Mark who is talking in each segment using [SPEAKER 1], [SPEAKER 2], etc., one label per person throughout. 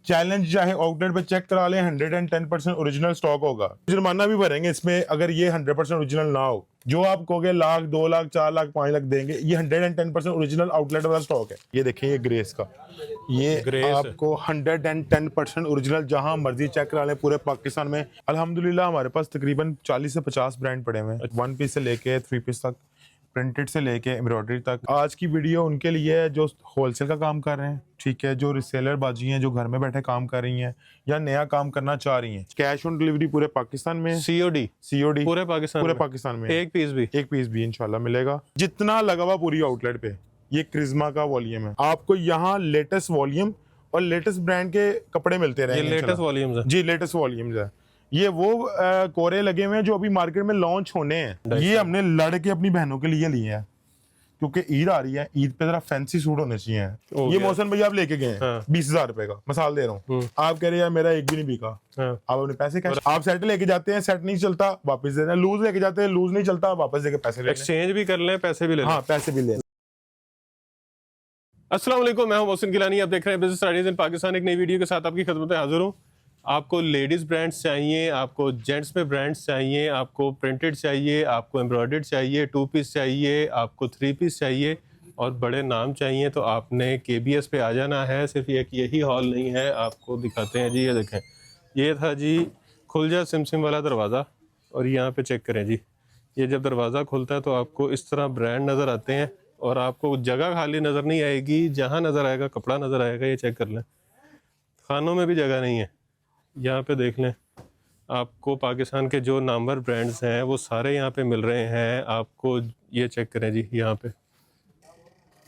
[SPEAKER 1] Challenge चाहे outlet पे check करा लें, 110% ओरिजिनल स्टॉक होगा। जुर्माना भी भरेंगे इसमें अगर ये 100% ओरिजिनल ना हो। जो आप कहोगे लाख, 2 लाख, 4 लाख, 5 लाख देंगे, ये 110% ओरिजिनल आउटलेट वाला स्टॉक है। ये देखिए, ये ग्रेस का, ये
[SPEAKER 2] ग्रेस
[SPEAKER 1] आपको 110% ओरिजिनल जहां मर्जी चेक करा लें पूरे पाकिस्तान में। अल्हम्दुलिल्लाह हमारे पास तकरीबन 40 से 50 ब्रांड पड़े हुए हैं, 1 पीस से लेके 3 पीस तक, प्रिंटेड से लेके एम्ब्रॉयडरी तक। आज की वीडियो उनके लिए है जो होलसेल का काम कर रहे हैं, ठीक है, जो रिसेलर बाजी हैं, जो घर में बैठे काम कर रही हैं या नया काम करना चाह रही हैं। कैश ऑन डिलीवरी पूरे पाकिस्तान में,
[SPEAKER 2] सीओडी पूरे
[SPEAKER 1] पाकिस्तान में
[SPEAKER 2] एक पीस भी
[SPEAKER 1] इंशाल्लाह मिलेगा। जितना लगा हुआ पूरी आउटलेट पे। ये क्रिज्मा का वॉल्यूम है, आपको यहाँ लेटेस्ट वॉल्यूम और लेटेस्ट ब्रांड के कपड़े मिलते रहेंगे।
[SPEAKER 2] लेटेस्ट वॉल्यूम्स है
[SPEAKER 1] जी, लेटेस्ट वॉल्यूम्स है। ये वो कोरे लगे हुए हैं जो अभी मार्केट में लॉन्च होने हैं। ये हमने लड़ के अपनी बहनों के लिए लिए हैं क्योंकि ईद आ रही है, ईद पे जरा फैंसी सूट होने चाहिए। ये मौसम भैया आप लेके गए हैं 20,000 रुपए का, मिसाल दे रहा हूँ। आप कह रहे हैं मेरा एक भी नहीं बिका, आप अपने पैसे कैश, आप सेट लेके जाते हैं, सेट नहीं चलता वापस देना, लूज लेके जाते हैं, लूज नहीं चलता वापस देके पैसे,
[SPEAKER 2] एक्सचेंज भी कर लें, पैसे भी ले लें।
[SPEAKER 1] हाँ, पैसे भी ले।
[SPEAKER 2] अस्सलाम वालेकुम, मैं हूं मोहसिन गिलानी, आप देख रहे हैं बिजनेस आइडियाज इन पाकिस्तान। एक नई वीडियो के साथ आपकी खिदमत में हाजिर हूं। आपको लेडीज ब्रांड्स चाहिए, आपको जेंट्स में ब्रांड्स चाहिए, आपको प्रिंटेड चाहिए, आपको एम्ब्रॉयडर्ड चाहिए, 2 पीस चाहिए, आपको 3 पीस चाहिए और बड़े नाम चाहिए, तो आपने KBS पे आ जाना है। सिर्फ एक यही हॉल नहीं है, आपको दिखाते हैं जी। ये देखें, ये था जी खुलजा सिमसिम वाला दरवाज़ा, और यहाँ पे चेक करें जी, ये जब दरवाज़ा खुलता है तो आपको इस तरह ब्रांड नज़र आते हैं और आपको जगह खाली नज़र नहीं आएगी, जहाँ नज़र आएगा कपड़ा नज़र आएगा। ये चेक कर लें, खानों में भी जगह नहीं है। यहाँ पे देख लें, आपको पाकिस्तान के जो नामवर ब्रांड्स हैं वो सारे यहाँ पे मिल रहे हैं आपको। ये चेक करें जी, यहाँ पे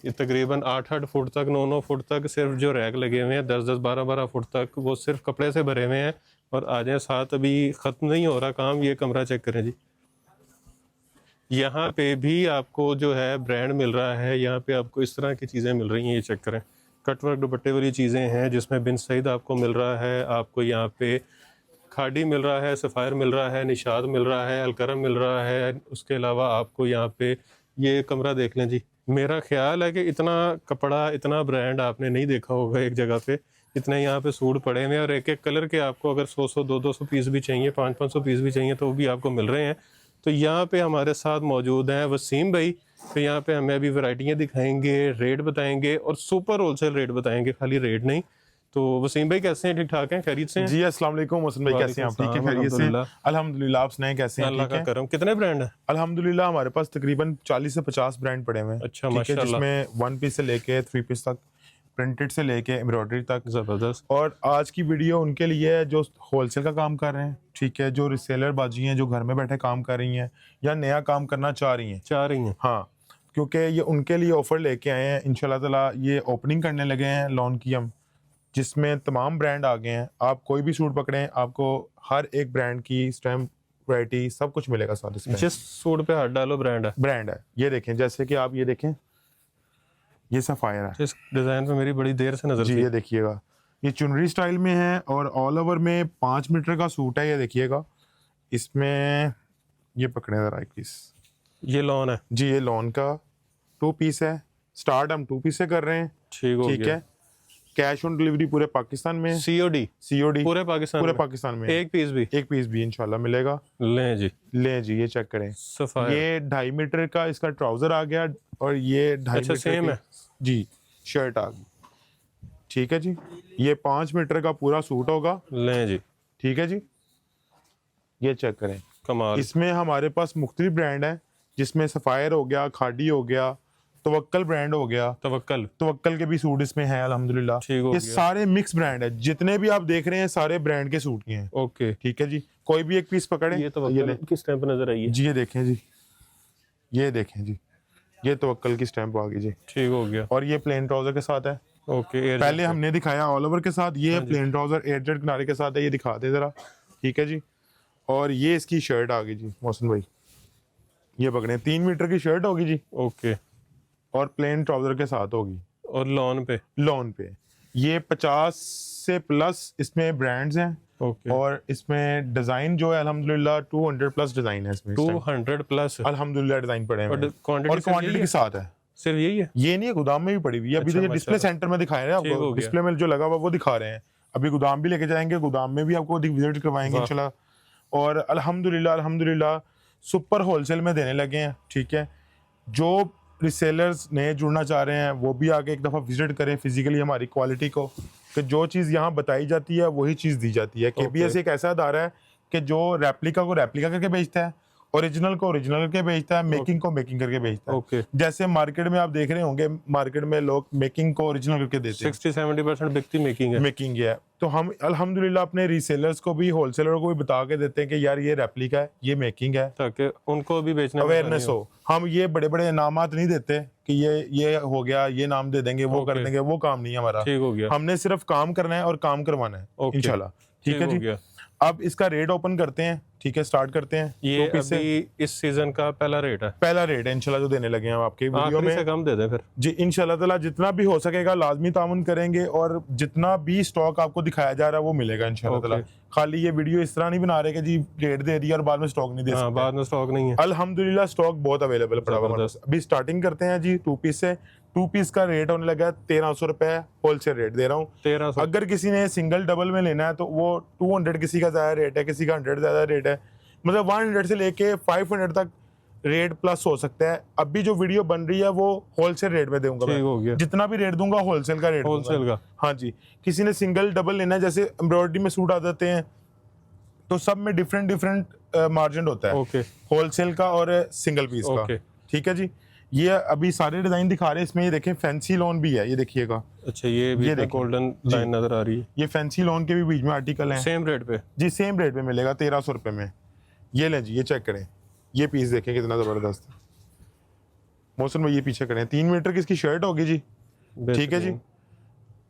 [SPEAKER 2] ये तकरीबन 8-8 फुट तक, 9-9 फुट तक सिर्फ जो रैक लगे हुए हैं, 10-10, 12-12 फुट तक, वो सिर्फ कपड़े से भरे हुए हैं। और आ जाए साथ, अभी ख़त्म नहीं हो रहा काम। ये कमरा चेक करें जी, यहाँ पे भी आपको जो है ब्रांड मिल रहा है। यहाँ पे आपको इस तरह की चीज़ें मिल रही हैं। ये चेक करें, कटवर्क दुपट्टे वाली चीज़ें हैं जिसमें बिन सईद आपको मिल रहा है, आपको यहाँ पे खाड़ी मिल रहा है, सफ़ायर मिल रहा है, निशाद मिल रहा है, अलकरम मिल रहा है। उसके अलावा आपको यहाँ पे ये कमरा देख लें जी। मेरा ख्याल है कि इतना कपड़ा, इतना ब्रांड आपने नहीं देखा होगा एक जगह पे। इतने यहाँ पे सूट पड़े हुए हैं और एक एक कलर के आपको अगर 100-100, 200-200 पीस भी चाहिए, 500-500 पीस भी चाहिए, तो वो भी आपको मिल रहे हैं। तो यहाँ पे हमारे साथ मौजूद हैं वसीम भाई। तो यहाँ पे हमें अभी वैरायटियाँ दिखाएंगे, रेट बताएंगे और सुपर होलसेल रेट बताएंगे, खाली रेट नहीं। तो वसीम भाई कैसे हैं? ठीक ठाक हैं? खैरियत से हैं?
[SPEAKER 1] जी, अस्सलाम वालेकुम मोहसिन भाई, कैसे हैं आप? ठीक है, खैरियत से? अल्हम्दुलिल्लाह। आप सुनाएं कैसे हैं?
[SPEAKER 2] अल्लाह का करम। कितने ब्रांड हैं?
[SPEAKER 1] अल्हम्दुलिल्लाह हमारे पास तकरीबन 40 से 50 ब्रांड पड़े हुए हैं।
[SPEAKER 2] अच्छा,
[SPEAKER 1] ठीक है,
[SPEAKER 2] माशाल्लाह।
[SPEAKER 1] जिसमें 1 पीस से लेके 3 पीस तक, प्रिंटेड से लेके एम्ब्रॉयडरी तक।
[SPEAKER 2] ज़बरदस्त।
[SPEAKER 1] और आज की वीडियो उनके लिए है जो होलसेल का काम कर रहे हैं, ठीक है, जो रिसेलर बाजी हैं, जो घर में बैठे काम कर रही हैं या नया काम करना चाह रही हैं। हाँ, क्योंकि ये उनके लिए ऑफर लेके आए हैं इंशाल्लाह ताला। ये ओपनिंग करने लगे हैं लॉन की हम, जिसमें तमाम ब्रांड आ गए हैं। आप कोई भी सूट पकड़ें, आपको हर एक ब्रांड की स्टैम्प, वैरायटी, सब कुछ मिलेगा साथ इसमें।
[SPEAKER 2] जिस सूट पे हाथ डालो ब्रांड है।
[SPEAKER 1] ये देखें, जैसे कि आप ये देखें, ये सफायर है।
[SPEAKER 2] इस डिजाइन पे मेरी बड़ी देर से नजर
[SPEAKER 1] जी,
[SPEAKER 2] थी।
[SPEAKER 1] ये देखिएगा, ये चुनरी स्टाइल में है और ऑल ओवर में 5 मीटर का सूट है। ये देखिएगा, इसमें ये पकड़े जरा एक पीस,
[SPEAKER 2] ये लॉन है
[SPEAKER 1] जी, ये लॉन का 2 पीस है। स्टार्ट हम 2 पीस से कर रहे हैं, ठीक है। कैश ऑन डिलीवरी पूरे पाकिस्तान में, सीओडी पूरे पाकिस्तान में। एक पीस भी इंशाल्लाह मिलेगा। लें जी, ये चेक करें, ये 2.5 मीटर का इसका ट्राउजर आ गया और ये 2.5 मीटर
[SPEAKER 2] सेम है
[SPEAKER 1] जी शर्ट आ गई, ठीक है जी। ये 5 मीटर का पूरा सूट होगा।
[SPEAKER 2] लें जी,
[SPEAKER 1] ठीक है जी, ये चेक करें,
[SPEAKER 2] कमाल।
[SPEAKER 1] इसमें हमारे पास मुख्तलिफ ब्रांड है, जिसमें सफायर हो गया, खाड़ी हो गया, तवक्कल ब्रांड हो गया, तवक्कल के भी सूट इसमें हैं अल्हम्दुलिल्लाह। ये सारे मिक्स ब्रांड है, जितने भी आप देख रहे हैं सारे ब्रांड के सूट के हैं। ओके, ठीक है जी। कोई भी एक पीस पकड़े।
[SPEAKER 2] ये तवक्कल की स्टैंप नजर आई है
[SPEAKER 1] जी, ये देखें जी, ये देखें जी, ये तवक्कल की स्टैंप आ गई जी, ठीक हो गया। और ये प्लेन ट्राउजर के साथ है। ओके, पहले हमने दिखाया ऑल ओवर के साथ, ये प्लेन ट्राउजर एयरजेट किनारे के साथ है। ये दिखा दे जरा, ठीक है जी। और ये इसकी शर्ट आ गई जी मोहसिन भाई, ये पकड़े 3 मीटर की शर्ट होगी जी। ओके, और प्लेन ट्राउजर के साथ होगी। और लॉन पे ये 50 से प्लस इसमें ब्रांड्स हैं। ओके, और इसमें डिजाइन जो है अल्हम्दुलिल्लाह 200 प्लस डिजाइन है इसमें। 200 प्लस अल्हम्दुलिल्लाह डिजाइन पड़े हैं और क्वांटिटी के साथ है। सिर्फ यही है? ये नहीं है, गोदाम में भी पड़ी हुई है। अभी तो ये डिस्प्ले सेंटर में दिखाए रहे हैं आपको, डिस्प्ले में जो लगा हुआ वो दिखा रहे हैं। अभी गोदाम भी लेके जाएंगे, गोदाम में भी आपको विजिट करवाएंगे इंशाल्लाह। और अल्हम्दुलिल्लाह सुपर होलसेल में देने लगे हैं, ठीक है। जो रिसेलर्स नए जुड़ना चाह रहे हैं वो भी आके एक दफ़ा विजिट करें फिजिकली हमारी क्वालिटी को, कि जो चीज़ यहाँ बताई जाती है वही चीज़ दी जाती है। KBS एक ऐसा अदारा है कि जो रेप्लिका को रेप्लिका करके बेचता है, ओरिजिनल को ओरिजिनल करके बेचता है, मेकिंग को मेकिंग करके बेचता है। जैसे मार्केट में आप देख रहे होंगे, मार्केट में लोग मेकिंग को ओरिजिनल करके देते हैं,
[SPEAKER 2] 60-70% बिकती मेकिंग है।
[SPEAKER 1] तो हम अल्हम्दुलिल्लाह अपने रीसेलर्स को भी, होलसेलर को भी बता के देते हैं कि यार ये रेप्लिका है, ये मेकिंग है,
[SPEAKER 2] ताकि उनको भी बेचने में
[SPEAKER 1] अवेयरनेस हो। हम ये बड़े बड़े इनामात नहीं देते कि ये हो गया, ये नाम दे देंगे, वो कर देंगे, वो काम नहीं है हमारा।
[SPEAKER 2] ठीक हो गया।
[SPEAKER 1] हमने सिर्फ काम करना है और काम करवाना है इंशाल्लाह। ठीक है जी। अब इसका रेट ओपन करते हैं, ठीक है, स्टार्ट करते हैं।
[SPEAKER 2] ये अभी इस सीजन का पहला रेट है
[SPEAKER 1] इंशाल्लाह जो देने लगे हैं आपके वीडियो में।
[SPEAKER 2] से कम दे दें फिर
[SPEAKER 1] जी इंशाल्लाह ताला, जितना भी हो सकेगा लाजमी तामुन करेंगे, और जितना भी स्टॉक आपको दिखाया जा रहा है वो मिलेगा इंशाल्लाह ताला। खाली ये वीडियो इस तरह नहीं बना रहे कि जी रेट दे दिया और बाद में स्टॉक नहीं दे सकते।
[SPEAKER 2] बाद में स्टॉक नहीं है।
[SPEAKER 1] अल्हम्दुलिल्लाह स्टॉक बहुत अवेलेबल पड़ा हुआ है। अभी स्टार्टिंग करते हैं जी 2 पीस से। 2 पीस का रेट होने लगा 1300 रुपए, होलसेल रेट दे रहा हूँ
[SPEAKER 2] 1300।
[SPEAKER 1] अगर किसी ने सिंगल डबल में लेना है तो वो 200 किसी का ज्यादा रेट है, किसी का 100 ज्यादा रेट है, मतलब 100 से लेके 500 तक रेट प्लस हो सकता है। अभी जो वीडियो बन रही है वो होलसेल रेट में दूंगा मैं, जितना भी रेट दूंगा होलसेल का रेट,
[SPEAKER 2] होलसेल का।
[SPEAKER 1] हाँ जी। किसी ने सिंगल डबल लेना है, जैसे एम्ब्रॉयडरी में सूट आ जाते हैं तो सब में डिफरेंट मार्जिन होता है, होलसेल का और सिंगल पीस का। ठीक है जी। ये अभी सारे डिजाइन दिखा रहे हैं इसमें, ये देखें फैंसी लॉन भी है, ये देखिएगा।
[SPEAKER 2] अच्छा, ये गोल्डन लाइन नजर आ रही है।
[SPEAKER 1] ये फैंसी लॉन के भी बीच में आर्टिकल हैं,
[SPEAKER 2] सेम रेट पे
[SPEAKER 1] जी, सेम रेट पे मिलेगा 1300 रुपए में। ये लें जी, ये चेक करें, ये पीस देखें कितना जबरदस्त है। मौसम में ये पीछे करें, 3 मीटर की इसकी शर्ट होगी जी। ठीक है जी।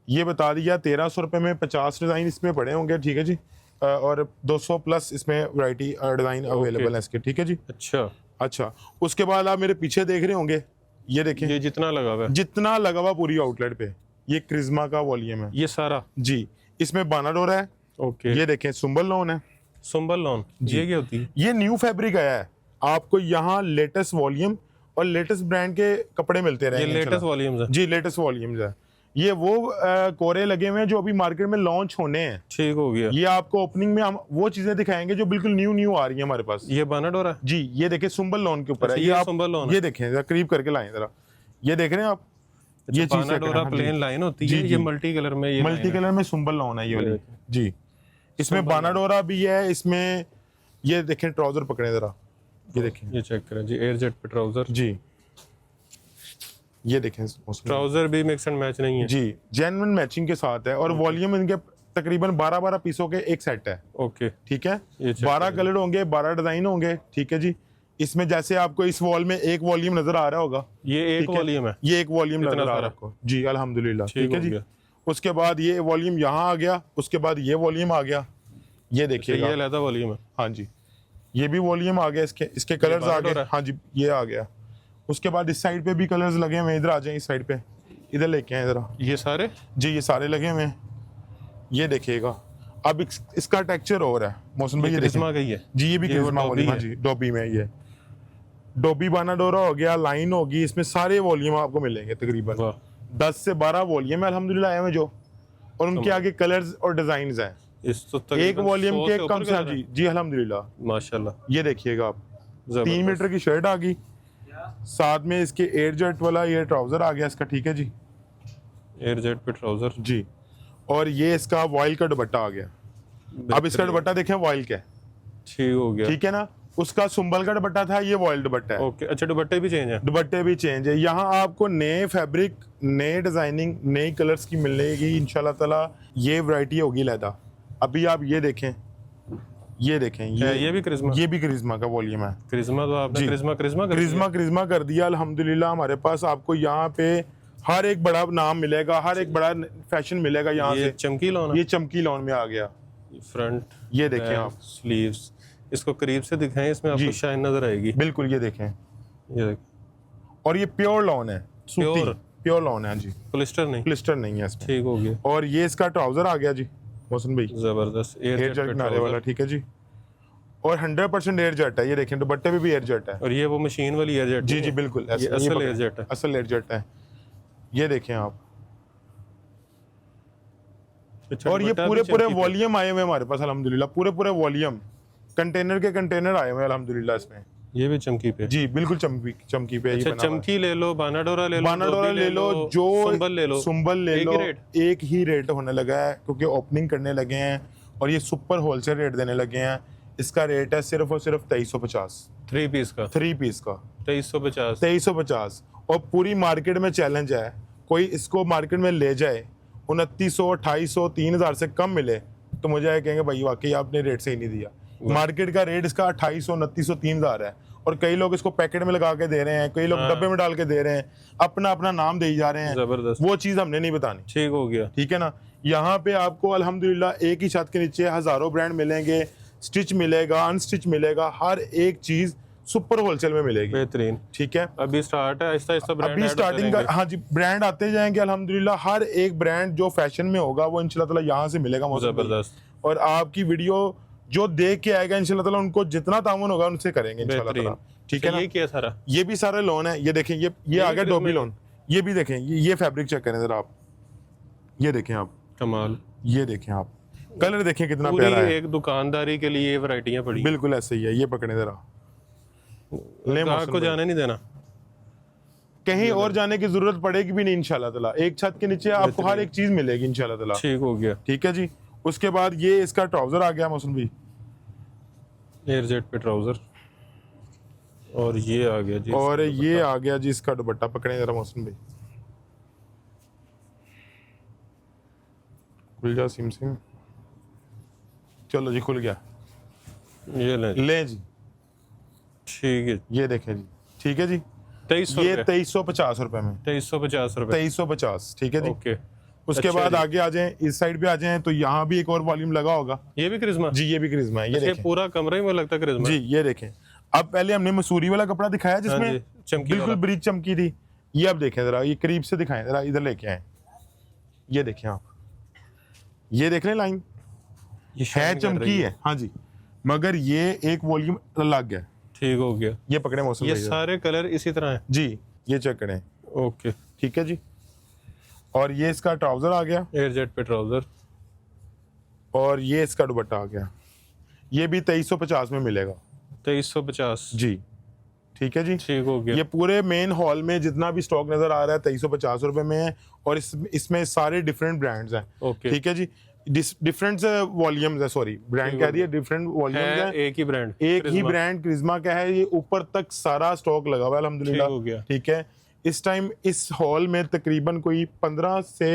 [SPEAKER 1] ये बता दिया 1300 रुपए में 50 डिजाइन इसमें पड़े होंगे। ठीक है जी। और 200 प्लस इसमें वैरायटी डिजाइन अवेलेबल है इसके। ठीक है जी। अच्छा, उसके बाद आप मेरे पीछे देख रहे होंगे, ये देखें, ये जितना लगा हुआ पूरी आउटलेट पे, ये क्रिज्मा का वॉल्यूम है ये सारा जी। इसमें बानाडोरा है। ये देखें सुंबल लॉन है। सुंबल लॉन ये क्या होती है? ये न्यू फैब्रिक आया है, आपको यहाँ लेटेस्ट वॉल्यूम और लेटेस्ट ब्रांड के कपड़े मिलते रहेंगे। ये लेटेस्ट वॉल्यूम्स है जी, लेटेस्ट वॉल्यूम्स है। ये वो कोरे लगे हुए हैं जो अभी मार्केट में लॉन्च होने हैं। ठीक हो गया। ये आपको ओपनिंग में हम वो चीजें दिखाएंगे जो बिल्कुल न्यू आ रही है हमारे पास। ये बानाडोरा जी, ये देखिए सुंबल लॉन के ऊपर है। ये सुंबल लॉन, ये देखें जरा करीब करके लाएं जरा, ये देख रहे हैं आप। ये चीज बानाडोरा प्लेन लाइन होती है, ये मल्टी कलर में, ये मल्टी कलर में सुंबल लॉन है ये वाली जी। इसमें बानाडोरा भी है, इसमें ये देखें ट्राउजर पकड़े जरा, ये देखें, ये चेक करें जी, एयर जेट पे ट्राउजर जी। ये देखें ट्राउजर भी मिक्स एंड मैच नहीं है जी, जेन्युइन मैचिंग के साथ है। और वॉल्यूम इनके तकरीबन 12 पीसों के एक सेट है। ओके ठीक है, 12 कलर होंगे, 12 डिजाइन होंगे। ठीक है जी। इसमें जैसे आपको इस वॉल में एक वॉल्यूम नजर आ रहा होगा, ये एक वॉल्यूम है, ये एक वॉल्यूम नजर आ रहा है आपको जी, अल्हम्दुलिल्लाह। ठीक है जी। उसके बाद ये वॉल्यूम यहाँ आ गया, उसके बाद ये वॉल्यूम आ गया, ये देखिएगा, ये अलग वॉल्यूम है। हाँ जी, ये भी वॉल्यूम आ गया, इसके कलर्स आ गए। हाँ जी, ये आ गया। उसके बाद इस साइड पे भी कलर्स लगे हुए हैं, इधर आ जाएं, इस साइड पे इधर लेके आए जरा, ये सारे जी, ये सारे लगे हुए हैं। ये देखिएगा, अब इसका टेक्सचर और है मौसम भाई, ये क्रिज्मा का ही है जी, ये भी क्रिज्मा वॉल्यूम है जी, डोबी में। ये डोबी बानाडोरा हो गया, लाइन होगी, इसमें सारे वॉल्यूम आपको मिलेंगे तकरीबन 10 से 12 वॉल्यूम है अल्हम्दुलिल्लाह आए हुए जो, और उनके आगे कलर्स और डिजाइन है। एक वॉल्यूम के कम से जी जी अल्हम्दुलिल्लाह माशाल्लाह। ये देखिएगा आप, 3 मीटर की शर्ट आ गई, साथ में इसके एयर जेट वाला ये ट्राउजर आ गया इसका। ठीक है जी, एयर जेट पे ट्राउजर जी। और ये इसका वॉइल का दुपट्टा आ गया। अब इसका दुपट्टा देखें, वॉइल का ठीक हो गया, ठीक है ना। उसका सुंबल का दुपट्टा था, ये वॉइल दुपट्टा है। ओके, अच्छा दुपट्टे भी चेंज है, दुपट्टे भी चेंज है। यहाँ आपको नए फैब्रिक, नए डिजाइनिंग, नई कलर्स की मिलेगी इंशाल्लाह ताला। ये वैरायटी होगी लहदा। अभी आप ये देखें, ये देखें, ये भी क्रिज्मा का वॉल्यूम है। क्रिज्मा तो आपने क्रिज्मा कर दिया अल्हम्दुलिल्लाह। हमारे पास आपको यहाँ पे हर एक बड़ा नाम मिलेगा, हर एक बड़ा फैशन मिलेगा यहाँ से। चमकी लॉन, ये चमकी लॉन में आ गया। फ्रंट ये देखें आप, स्लीव्स इसको करीब से दिखाएं, इसमें आपको शाइन नजर आएगी। बिल्कुल, ये देखें, ये देखें। और ये प्योर लॉन है, प्योर लॉन है जी, प्लिस्टर नहीं है इसमें। ठीक हो गया। और ये इसका ट्राउजर आ गया जी मौसम भाई, जबरदस्त एयर जेट किनारे वाला। ठीक है जी। और 100% एयर जेट है, ये देखें दुपट्टे पे भी एयर जेट है। और ये वो मशीन वाली एयर जेट जी जी बिल्कुल, असल एयर जेट है, असल एयर जेट है। ये देखें आप,
[SPEAKER 2] अच्छा,
[SPEAKER 1] और ये
[SPEAKER 2] दुपट्टा
[SPEAKER 1] पूरे
[SPEAKER 2] भी
[SPEAKER 1] पूरे
[SPEAKER 2] चमकी पे।
[SPEAKER 1] वॉल्यूम आए हुए हैं हमारे पास अल्हम्दुलिल्लाह, पूरे पूरे वॉल्यूम कंटेनर के कंटेनर आए हुए हैं अल्हम्दुलिल्लाह इसमें।
[SPEAKER 2] ये भी चमकी पे।
[SPEAKER 1] जी बिल्कुल चमकी चमकी पे ही
[SPEAKER 2] अच्छा,
[SPEAKER 1] बना हुआ है।
[SPEAKER 2] चमकी ले लो, बानाडोरा ले लो,
[SPEAKER 1] बानाडोरा
[SPEAKER 2] धोबी
[SPEAKER 1] ले लो, जो
[SPEAKER 2] सुंबल ले लो,
[SPEAKER 1] सुंबल ले
[SPEAKER 2] एक
[SPEAKER 1] लो,
[SPEAKER 2] ही रेट।
[SPEAKER 1] एक ही रेट होने लगा है क्योंकि ओपनिंग करने लगे हैं और ये सुपर होलसेल रेट देने लगे हैं। इसका रेट है सिर्फ और सिर्फ 2350
[SPEAKER 2] 3 पीस का
[SPEAKER 1] 3 पीस का
[SPEAKER 2] 2350।
[SPEAKER 1] 2350। और पूरी मार्केट में चैलेंज है, कोई इसको मार्केट में ले जाए 2900 2800 3000 से कम मिले तो मुझे ये कहेंगे भाई वाकई आपने रेट सही नहीं दिया। मार्केट का रेट इसका 2800 2900 3000 है और कई लोग इसको पैकेट में लगा के दे रहे हैं, कई लोग डब्बे में डाल के दे रहे हैं, अपना अपना नाम दे जा रहे हैं।
[SPEAKER 2] जबरदस्त,
[SPEAKER 1] वो चीज़ हमने नहीं बतानी।
[SPEAKER 2] ठीक हो गया।
[SPEAKER 1] ठीक है ना। यहाँ पे आपको अल्हम्दुलिल्लाह एक ही छत के नीचे हजारों ब्रांड मिलेंगे, स्टिच मिलेगा, अनस्टिच मिलेगा, हर एक चीज सुपर होलसेल में मिलेगी।
[SPEAKER 2] बेहतरीन।
[SPEAKER 1] ठीक है,
[SPEAKER 2] अभी स्टार्ट है, आहिस्ता आहिस्ता ब्रांड
[SPEAKER 1] अभी स्टार्टिंग का, हाँ जी ब्रांड आते जाएंगे अल्हम्दुलिल्लाह। हर एक ब्रांड जो फैशन में होगा वो इंशाल्लाह ताला यहाँ से मिलेगा मौसम भाई।
[SPEAKER 2] जबरदस्त।
[SPEAKER 1] और आपकी वीडियो जो देख के आएगा इंशाल्लाह ताला उनको जितना तामुन होगा उनसे करेंगे इंशाल्लाह ताला। ठीक है ना।
[SPEAKER 2] ये क्या सारा?
[SPEAKER 1] ये भी सारा लोन है, ये देखें, ये आ गया डोबी लोन। ये भी देखें, ये फैब्रिक चेक करें जरा आप, ये देखें आप,
[SPEAKER 2] कमाल।
[SPEAKER 1] ये देखें आप, कलर देखें कितना
[SPEAKER 2] पूरी
[SPEAKER 1] प्यारा है।
[SPEAKER 2] एक दुकानदारी के लिए ये वैरायटियां पड़ी।
[SPEAKER 1] बिल्कुल ऐसे ही है, ये पकड़े जरा, ले
[SPEAKER 2] ग्राहक को जाने नहीं देना,
[SPEAKER 1] कहीं और जाने की जरूरत पड़ेगी भी नहीं इंशाल्लाह ताला। एक छत के नीचे आपको हर एक चीज मिलेगी इंशाल्लाह ताला।
[SPEAKER 2] ठीक हो गया।
[SPEAKER 1] ठीक है जी। उसके बाद ये इसका ट्राउजर आ गया मौसम भी,
[SPEAKER 2] एयर जेट पे ट्राउजर, और ये आ गया जी,
[SPEAKER 1] और ये आ गया जी इसका दुपट्टा। पकड़े जरा मौसम भाई, खुल जा सिम सिम, चलो जी खुल गया,
[SPEAKER 2] ये
[SPEAKER 1] ले जी,
[SPEAKER 2] ठीक है।
[SPEAKER 1] ये देखें जी, ठीक है जी।
[SPEAKER 2] 2300
[SPEAKER 1] ये 2350 रुपए में,
[SPEAKER 2] 2350 रुपए।
[SPEAKER 1] 2350। ठीक है जी।
[SPEAKER 2] ओके।
[SPEAKER 1] उसके
[SPEAKER 2] अच्छा
[SPEAKER 1] बाद
[SPEAKER 2] जी।
[SPEAKER 1] आगे आ जाएं, इस साइड पे आ जाएं तो यहाँ भी एक और वॉल्यूम लगा होगा
[SPEAKER 2] ये भी करिश्मा
[SPEAKER 1] जी, ये भी करिश्मा है, ये
[SPEAKER 2] ये
[SPEAKER 1] देखें
[SPEAKER 2] पूरा कमरा ही मुझे लगता है करिश्मा।
[SPEAKER 1] जी, ये देखें। अब पहले हमने मसूरी वाला कपड़ा दिखाया
[SPEAKER 2] हाँ
[SPEAKER 1] जिसमें
[SPEAKER 2] जी, चमकी
[SPEAKER 1] बिल्कुल
[SPEAKER 2] वाला।
[SPEAKER 1] ब्रीच चमकी थी। ये अब देखें जरा, ये करीब से दिखाएं जरा, इधर लेके आए, ये देखें आप, ये देख लें लाइन,
[SPEAKER 2] ये
[SPEAKER 1] है
[SPEAKER 2] शाइन कर रही
[SPEAKER 1] चमकी है, हाँ जी, मगर ये एक वॉल्यूम लग गया।
[SPEAKER 2] ठीक हो गया।
[SPEAKER 1] ये पकड़े मौसम
[SPEAKER 2] ये
[SPEAKER 1] भाई जरा।
[SPEAKER 2] सारे कलर इसी तरह हैं।
[SPEAKER 1] जी, ये चेक करें।
[SPEAKER 2] ओके।
[SPEAKER 1] ठीक है जी। और ये इसका ट्राउजर आ गया,
[SPEAKER 2] एयर जेट पे ट्राउजर,
[SPEAKER 1] और ये इसका दुपट्टा आ गया। ये भी 2350 में मिलेगा
[SPEAKER 2] 2350
[SPEAKER 1] जी। ठीक है जी।
[SPEAKER 2] ठीक हो गया।
[SPEAKER 1] ये पूरे मेन हॉल में जितना भी स्टॉक नजर आ रहा है 2350 रुपए में है, और इसमें सारे डिफरेंट ब्रांड्स हैं।
[SPEAKER 2] ओके।
[SPEAKER 1] ठीक है जी। डिफरेंट वॉल्यूम्स है, सॉरी ब्रांड कह रही है, डिफरेंट वॉल्यूम्स
[SPEAKER 2] है
[SPEAKER 1] है,
[SPEAKER 2] एक ही ब्रांड,
[SPEAKER 1] एक ही ब्रांड क्रिज्मा का है। ये ऊपर तक सारा स्टॉक लगा हुआ है अल्हम्दुलिल्लाह।
[SPEAKER 2] ठीक हो गया।
[SPEAKER 1] ठीक है। इस टाइम इस हॉल में तकरीबन कोई 15 से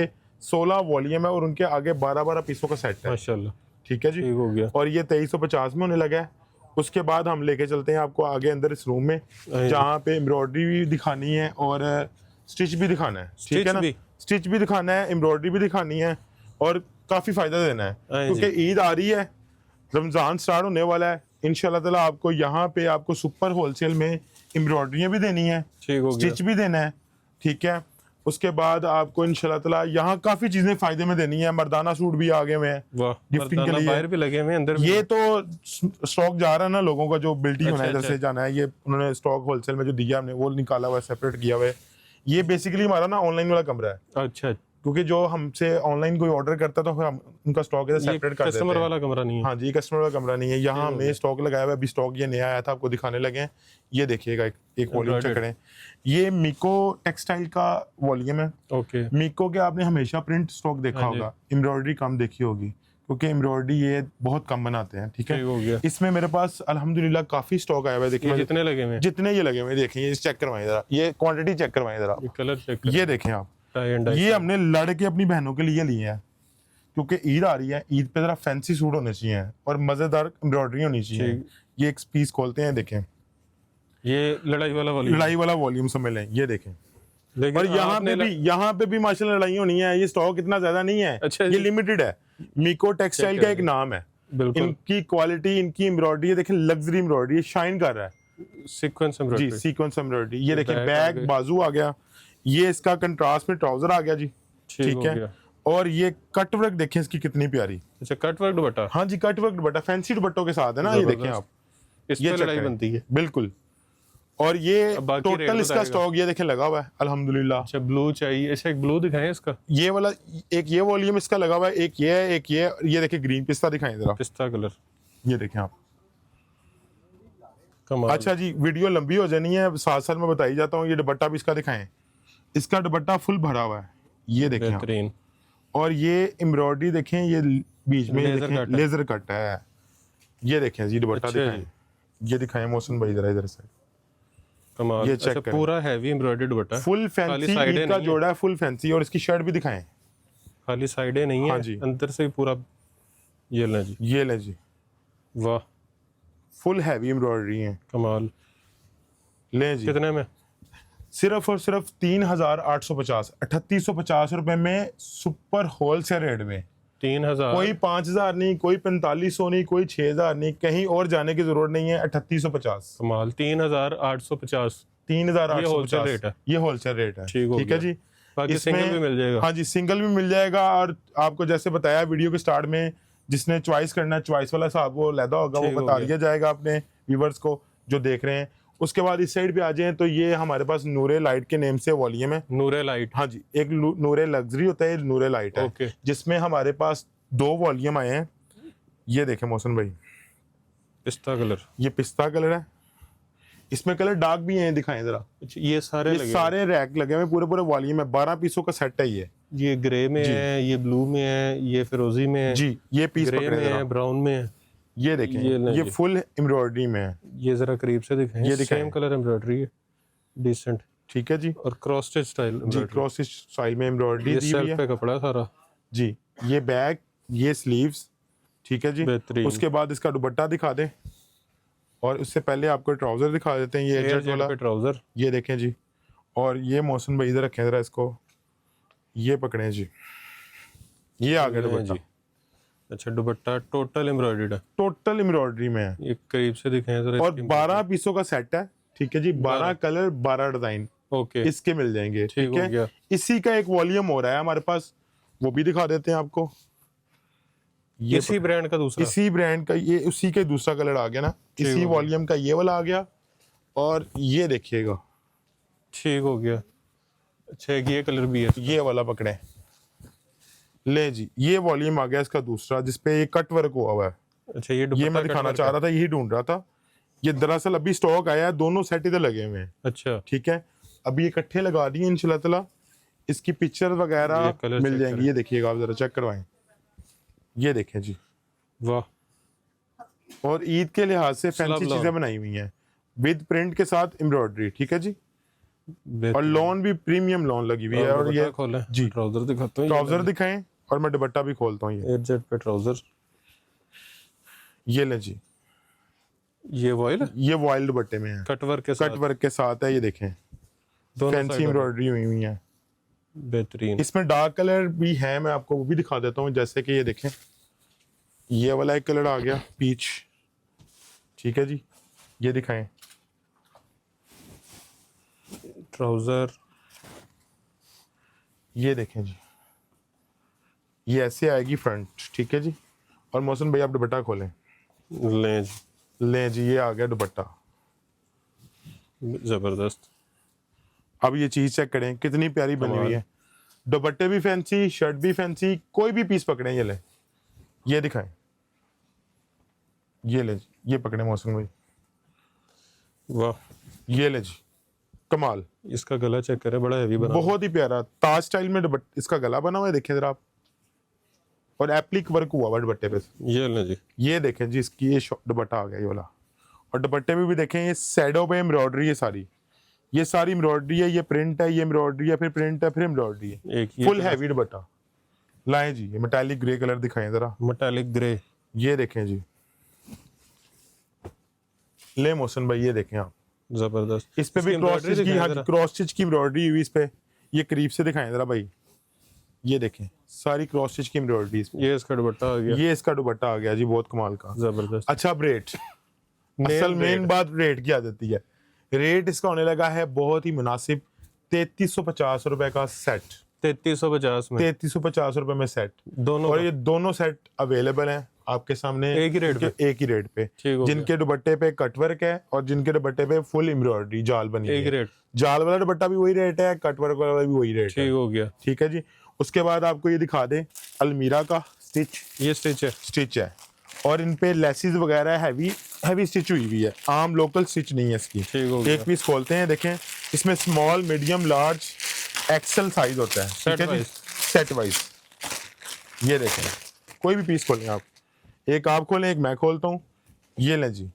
[SPEAKER 1] 16 वॉल्यूम है और उनके आगे 12-12 पीसों का सेट है।
[SPEAKER 2] माशाल्लाह।
[SPEAKER 1] ठीक है जी।
[SPEAKER 2] ठीक हो गया।
[SPEAKER 1] और ये 2350 में होने लगा है। उसके बाद हम लेके चलते हैं आपको आगे अंदर इस रूम में, जहाँ पे एम्ब्रॉयडरी भी दिखानी है और स्टिच भी दिखाना है। ठीक है ना। स्टिच भी दिखाना है, एम्ब्रॉयडरी भी दिखानी है और काफी फायदा देना है, क्योंकि ईद आ रही है, रमजान स्टार्ट होने वाला है। इंशाल्लाह ताला आपको यहाँ पे आपको सुपर होलसेल में एम्ब्रॉयडरियाँ भी देनी है, स्टिच भी देना है। ठीक है। उसके बाद आपको इंशाल्लाह ताला यहाँ काफी चीजें फायदे में देनी है। मर्दाना सूट भी आगे हुए हैं गिफ्टिंग के लिए,
[SPEAKER 2] बाहर भी लगे हुए हैं, अंदर भी।
[SPEAKER 1] ये तो स्टॉक जा रहा है ना लोगों का, जो बिल्टी होना है इधर
[SPEAKER 2] अच्छा।
[SPEAKER 1] से जाना है, ये उन्होंने स्टॉक होलसेल में जो दिया हमने वो निकाला हुआ है, सेपरेट किया हुआ है। ये बेसिकली हमारा ना ऑनलाइन वाला कमरा है।
[SPEAKER 2] अच्छा।
[SPEAKER 1] क्योंकि जो हमसे ऑनलाइन कोई ऑर्डर करता है तो हम उनका स्टॉक इधर सेपरेट कर देते हैं।
[SPEAKER 2] कस्टमर वाला कमरा नहीं है।
[SPEAKER 1] हाँ जी, कस्टमर वाला कमरा नहीं है। यहाँ हमने स्टॉक लगाया हुआ है, अभी स्टॉक ये नया आया था, आपको दिखाने लगे हैं। ये देखिएगा, एक वॉल्यूम चेक करें। ये मीको टेक्सटाइल का वॉल्यूम है।
[SPEAKER 2] ओके।
[SPEAKER 1] मीको के आपने हमेशा प्रिंट स्टॉक देखा होगा, एम्ब्रॉयडरी कम देखी होगी, क्योंकि एम्ब्रॉयडरी ये बहुत कम बनाते हैं। ठीक है। इसमें मेरे पास अल्हम्दुलिल्लाह काफी स्टॉक आया हुआ है। देखिए
[SPEAKER 2] जितने लगे हुए,
[SPEAKER 1] जितने ये लगे हुए, देखिए ये चेक करवाएं जरा, ये क्वांटिटी चेक करवाएं जरा,
[SPEAKER 2] कलर चेक,
[SPEAKER 1] ये देखें आप। ये हमने लड़के अपनी बहनों के लिए लिए हैं, क्योंकि ईद आ रही है, ईद पे जरा फैंसी सूट होने चाहिए और मजेदार एम्ब्रॉयडरी होनी चाहिए। ये एक पीस खोलते हैं, देखें ये लड़ाई वाला वॉल्यूम समझ लें, ये देखें। और यहाँ पे भी माशाल्लाह लड़ाई होनी है। ये स्टॉक इतना ज्यादा नहीं है। अच्छा, ये लिमिटेड है। मीको टेक्सटाइल का एक नाम है। इनकी क्वालिटी, इनकी एम्ब्रॉयडरी देखें, लग्जरी एम्ब्रॉयडरी, शाइन कर रहा है, सीक्वेंस एम्ब्रॉयडरी जी, सीक्वेंस एम्ब्रॉयडरी। ये देखें, बैक बाजू आ गया। ये इसका कंट्रास्ट में ट्राउजर आ गया जी। ठीक है। और ये कट वर्क देखें इसकी कितनी प्यारी। अच्छा, कट वर्क दुपट्टा। हाँ जी, कट वर्क दुपट्टा फैंसी दुपट्टों के साथ है ना, ये देखें आप,
[SPEAKER 2] इस पे लड़ाई बनती है।
[SPEAKER 1] बिल्कुल। और ये
[SPEAKER 2] अब बाकी रेट
[SPEAKER 1] टोटल इसका
[SPEAKER 2] बताएगा।
[SPEAKER 1] स्टॉक ये देखें लगा हुआ है अल्हम्दुलिल्लाह।
[SPEAKER 2] अच्छा ब्लू चाहिए, अच्छा एक ब्लू दिखाएं इसका,
[SPEAKER 1] ये वाला एक ये वॉल्यूम इसका लगा हुआ है, एक ये है, एक ये देखिए ग्रीन पिस्ता दिखाएं जरा,
[SPEAKER 2] पिस्ता कलर,
[SPEAKER 1] ये देखें आप।
[SPEAKER 2] कमाल।
[SPEAKER 1] अच्छा जी, वीडियो लंबी हो जानी है, साथ साथ में बताई जाता हूँ। ये दुपट्टा भी इसका दिखाएं, इसका दुपट्टा फुल भरा हुआ है, ये देखें आप।
[SPEAKER 2] बेहतरीन।
[SPEAKER 1] और ये एम्ब्रॉयडरी देखें, ये बीच में
[SPEAKER 2] लेजर
[SPEAKER 1] देखें
[SPEAKER 2] कट है।
[SPEAKER 1] लेजर कट है, ये देखें जी दुपट्टा
[SPEAKER 2] अच्छा
[SPEAKER 1] दिखाएं, ये दिखाएं मौसम भाई जरा इधर से,
[SPEAKER 2] कमाल।
[SPEAKER 1] ये चेक
[SPEAKER 2] अच्छा
[SPEAKER 1] करें।
[SPEAKER 2] पूरा हैवी एम्ब्रॉयडर्ड दुपट्टा है,
[SPEAKER 1] फुल फैंसी
[SPEAKER 2] साइडें
[SPEAKER 1] ईद का
[SPEAKER 2] नहीं है।
[SPEAKER 1] जोड़ा है, फुल फैंसी। और इसकी शर्ट भी दिखाएं,
[SPEAKER 2] खाली साइडें नहीं है,
[SPEAKER 1] हाँ जी।
[SPEAKER 2] अंदर से भी पूरा। ये लें जी,
[SPEAKER 1] ये ले जी,
[SPEAKER 2] वाह
[SPEAKER 1] फुल हैवी एम्ब्रॉयडरी है,
[SPEAKER 2] कमाल।
[SPEAKER 1] ले जी।
[SPEAKER 2] कितने में?
[SPEAKER 1] सिर्फ और सिर्फ 3850, 3850 रुपए में, सुपर होलसेल रेट में।
[SPEAKER 2] 3000।
[SPEAKER 1] कोई 5000 नहीं, कोई 4500 नहीं, कोई 6000 नहीं, कहीं और जाने की जरूरत नहीं है। 3850,
[SPEAKER 2] कमाल। 3850।
[SPEAKER 1] 3850
[SPEAKER 2] wholesale rate है।
[SPEAKER 1] ये होलसेल रेट है।
[SPEAKER 2] ठीक हो
[SPEAKER 1] ठीक है
[SPEAKER 2] गया।
[SPEAKER 1] जी।
[SPEAKER 2] बाकी सिंगल भी मिल जाएगा।
[SPEAKER 1] हाँ जी, सिंगल भी मिल जाएगा। और आपको जैसे बताया वीडियो के स्टार्ट में, जिसने चॉइस करना है, चॉइस वाला साहब वो लैदा होगा,
[SPEAKER 2] ठीक
[SPEAKER 1] वो
[SPEAKER 2] हो
[SPEAKER 1] बता
[SPEAKER 2] गया।
[SPEAKER 1] दिया जाएगा अपने व्यूवर्स को जो देख रहे हैं। उसके बाद इस साइड पे आ जाएं तो ये हमारे पास नूरे लाइट के नेम से वॉल्यूम है।
[SPEAKER 2] नूरे लाइट।
[SPEAKER 1] हाँ जी, एक नूरे लग्जरी होता है, नूरे लाइट है,
[SPEAKER 2] ओके।
[SPEAKER 1] जिसमें हमारे पास 2 वॉल्यूम आए हैं। ये देखें मौसम भाई,
[SPEAKER 2] पिस्ता कलर।
[SPEAKER 1] ये पिस्ता कलर है, इसमें कलर डार्क भी हैं, दिखाएं जरा।
[SPEAKER 2] अच्छा ये सारे
[SPEAKER 1] ये
[SPEAKER 2] लगे
[SPEAKER 1] सारे रैक लगे हुए, पूरे पूरे वॉल्यूम है। 12 पीसों का सेट है ये।
[SPEAKER 2] ये ग्रे में
[SPEAKER 1] जी।
[SPEAKER 2] है, ये ब्लू में है, ये फिरोजी में है,
[SPEAKER 1] जी, ये पीस
[SPEAKER 2] ग्रे
[SPEAKER 1] पकड़े
[SPEAKER 2] में है,
[SPEAKER 1] जरा,
[SPEAKER 2] ब्राउन में है।
[SPEAKER 1] ये देखें,
[SPEAKER 2] ये ले
[SPEAKER 1] ये
[SPEAKER 2] जी।
[SPEAKER 1] फुल एम्ब्रॉयडरी में है।
[SPEAKER 2] ये जरा करीब से दिखाएं।
[SPEAKER 1] ये दिखाएं।
[SPEAKER 2] सेम कलर एम्ब्रॉयडरी है, डिसेंट।
[SPEAKER 1] ठीक है जी।
[SPEAKER 2] और क्रॉस स्टिच स्टाइल
[SPEAKER 1] जी,
[SPEAKER 2] एम्ब्रॉयडरी।
[SPEAKER 1] क्रॉस स्टाइल में एम्ब्रॉयडरी
[SPEAKER 2] ये
[SPEAKER 1] दी हुई
[SPEAKER 2] सेल्फ
[SPEAKER 1] है
[SPEAKER 2] पे कपड़ा सारा।
[SPEAKER 1] जी। ये बैक, ये स्लीव्स, ठीक है जी।
[SPEAKER 2] बेहतरीन।
[SPEAKER 1] उसके बाद इसका दुपट्टा दिखा दें, और उससे पहले आपको ट्राउजर दिखा देते हैं। ये
[SPEAKER 2] एयर
[SPEAKER 1] एडजस्ट
[SPEAKER 2] जेट
[SPEAKER 1] वाला,
[SPEAKER 2] पे ट्राउजर।
[SPEAKER 1] ये देखें जी। और ये मौसम भाई इधर रखें जरा इसको, ये पकड़े जी, ये आ गया दुपट्टा।
[SPEAKER 2] जी। अच्छा दुपट्टा टोटल एम्ब्रॉयडर्ड है,
[SPEAKER 1] टोटल एम्ब्रॉयडरी में है।
[SPEAKER 2] ये करीब से दिखाएं जरा।
[SPEAKER 1] और 12 पीसों का सेट है, ठीक है जी। 12 कलर, 12 डिजाइन
[SPEAKER 2] ओके
[SPEAKER 1] इसके मिल जाएंगे,
[SPEAKER 2] ठीक
[SPEAKER 1] ठीक
[SPEAKER 2] हो गया।
[SPEAKER 1] है। इसी का एक वॉल्यूम हो रहा है हमारे पास, वो भी दिखा देते हैं आपको। ये
[SPEAKER 2] इसी ब्रांड का दूसरा।
[SPEAKER 1] इसी ब्रांड का, ये उसी का दूसरा कलर आ गया ना,
[SPEAKER 2] ठीक
[SPEAKER 1] इसी
[SPEAKER 2] हो गया।
[SPEAKER 1] वॉल्यूम का ये वाला आ गया। और ये देखिएगा,
[SPEAKER 2] ठीक हो गया। अच्छा एक ये कलर भी है।
[SPEAKER 1] ये वाला पकड़े, ले जी। ये वॉल्यूम आ गया इसका दूसरा, जिसपे ये कट वर्क हुआ हुआ है।
[SPEAKER 2] अच्छा ये
[SPEAKER 1] ये
[SPEAKER 2] दुपट्टा
[SPEAKER 1] मैं दिखाना चाह रहा था, यही ढूंढ रहा था। ये दरअसल अभी स्टॉक आया है, दोनों सेट इधर लगे हुए हैं,
[SPEAKER 2] अच्छा
[SPEAKER 1] ठीक है। अभी इकट्ठे लगा दिए इंशाल्लाह ताला। इसकी पिक्चर वगैरह
[SPEAKER 2] ये कलर
[SPEAKER 1] मिल
[SPEAKER 2] चेक
[SPEAKER 1] जाएंगी।
[SPEAKER 2] करें।
[SPEAKER 1] ये देखिएगा आप, जरा चेक करवाएं, ये देखें जी।
[SPEAKER 2] वाह।
[SPEAKER 1] और ईद के लिहाज से फैंसी
[SPEAKER 2] सलाब
[SPEAKER 1] चीजें
[SPEAKER 2] लॉन।
[SPEAKER 1] बनाई हुई हैं, विद प्रिंट के साथ एम्ब्रॉयडरी, ठीक है जी। और
[SPEAKER 2] बेहतरीन।
[SPEAKER 1] लॉन भी प्रीमियम लॉन लगी हुई है। और ये
[SPEAKER 2] खोले
[SPEAKER 1] जी।
[SPEAKER 2] ट्राउजर दिखाता हूँ।
[SPEAKER 1] ट्राउजर दिखाएं, और मैं दुपट्टा भी खोलता हूँ। ये
[SPEAKER 2] एयर जेट पे ट्राउजर।
[SPEAKER 1] ये ले जी,
[SPEAKER 2] ये वॉइल
[SPEAKER 1] ये वॉइल्ड दुपट्टे में है,
[SPEAKER 2] कट वर्क के
[SPEAKER 1] कट
[SPEAKER 2] साथ
[SPEAKER 1] वर्क के साथ है। ये देखें,
[SPEAKER 2] दोनों
[SPEAKER 1] फैंसी
[SPEAKER 2] साइड
[SPEAKER 1] एम्ब्रॉयडरी हुई हुई है।
[SPEAKER 2] बेहतरीन।
[SPEAKER 1] इसमें डार्क कलर भी है, मैं आपको वो भी दिखा देता हूँ। जैसे कि ये देखें, ये वाला एक कलर आ गया पीच, ठीक है जी। ये दिखाएं,
[SPEAKER 2] ट्राउजर।
[SPEAKER 1] ये देखें जी, ये ऐसे आएगी फ्रंट, ठीक है जी। और मौसम भाई आप दुपट्टा खोलें,
[SPEAKER 2] लें जी।
[SPEAKER 1] लें जी, ये आ गया दुपट्टा।
[SPEAKER 2] जबरदस्त।
[SPEAKER 1] अब ये चीज चेक करें कितनी प्यारी बनी हुई
[SPEAKER 2] कमाल।
[SPEAKER 1] है। दुपट्टे भी फैंसी, शर्ट भी फैंसी, कोई भी पीस पकड़े। ये ले, ये दिखाएं, ये ले जी, ये पकड़े मौसम भाई,
[SPEAKER 2] वाह।
[SPEAKER 1] ये ले जी, कमाल।
[SPEAKER 2] इसका गला चेक करें, बड़ा हैवी बना।
[SPEAKER 1] बहुत ही प्यारा ताज स्टाइल में इसका गला बना हुआ है, देखें जरा आप। और एप्लिक वर्क हुआ हुआ दुपट्टे पे।
[SPEAKER 2] ये लें जी।
[SPEAKER 1] ये देखें जी, इसकी ये दुपट्टा आ गया ये वाला। और दुपट्टे में भी देखें, ये सैडो पे एम्ब्रॉयडरी है सारी। ये सारी एम्ब्रॉयडरी है, ये प्रिंट है, ये एम्ब्रॉयडरी है, फिर प्रिंट है, फिर एम्ब्रॉयडरी है।
[SPEAKER 2] एक ये
[SPEAKER 1] फुल हैवी दुपट्टा। लाएं जी, ये मेटालिक ग्रे कलर दिखाएं जरा।
[SPEAKER 2] Metallic grey.
[SPEAKER 1] ये देखें जी, ले मोहसिन भाई, ये देखें आप।
[SPEAKER 2] जबरदस्त।
[SPEAKER 1] इस पे भी क्रॉस स्टिच की, हाँ, क्रॉस स्टिच की एम्ब्रॉयडरी हुई इस पे। ये करीब से दिखाएं जरा भाई, ये देखें, सारी क्रॉस स्टिच की एम्ब्रॉयडरी इस पे।
[SPEAKER 2] ये इसका दुपट्टा आ गया।
[SPEAKER 1] ये इसका दुपट्टा आ गया जी, बहुत कमाल का।
[SPEAKER 2] जबरदस्त।
[SPEAKER 1] अच्छा, अब रेट, असल मेन बात रेट की आ जाती है। रेट इसका होने लगा है बहुत ही मुनासिब, 3350 रुपए का सेट।
[SPEAKER 2] 3350 में
[SPEAKER 1] 3350 रुपए में सेट।
[SPEAKER 2] दोनों
[SPEAKER 1] और
[SPEAKER 2] का?
[SPEAKER 1] ये दोनों सेट अवेलेबल हैं आपके सामने
[SPEAKER 2] एक ही रेट पे?
[SPEAKER 1] एक ही रेट पे।
[SPEAKER 2] ठीक हो
[SPEAKER 1] जिनके दुपट्टे पे कटवर्क है और जिनके दुपट्टे पे फुल एम्ब्रॉयडरी जाल बनी
[SPEAKER 2] एक
[SPEAKER 1] है,
[SPEAKER 2] रेट,
[SPEAKER 1] जाल वाला दुपट्टा भी वही रेट है, कटवर्क वाला भी वही रेट है।
[SPEAKER 2] ठीक हो गया।
[SPEAKER 1] ठीक है जी। उसके बाद आपको ये दिखा दें अलमीरा का स्टिच,
[SPEAKER 2] ये स्टिच है,
[SPEAKER 1] स्टिच है और इन पे लेसिस वगैरह हैवी स्टिच हुई हुई है, आम लोकल स्टिच नहीं है इसकी।
[SPEAKER 2] ठीक हो गया।
[SPEAKER 1] एक पीस खोलते हैं, देखें इसमें small medium large XL size होता है। ठीक है जी, सेट वाइज। ये देखें, कोई भी पीस खोलें आप, एक आप खोलें एक मैं खोलता हूँ, ये लें जी।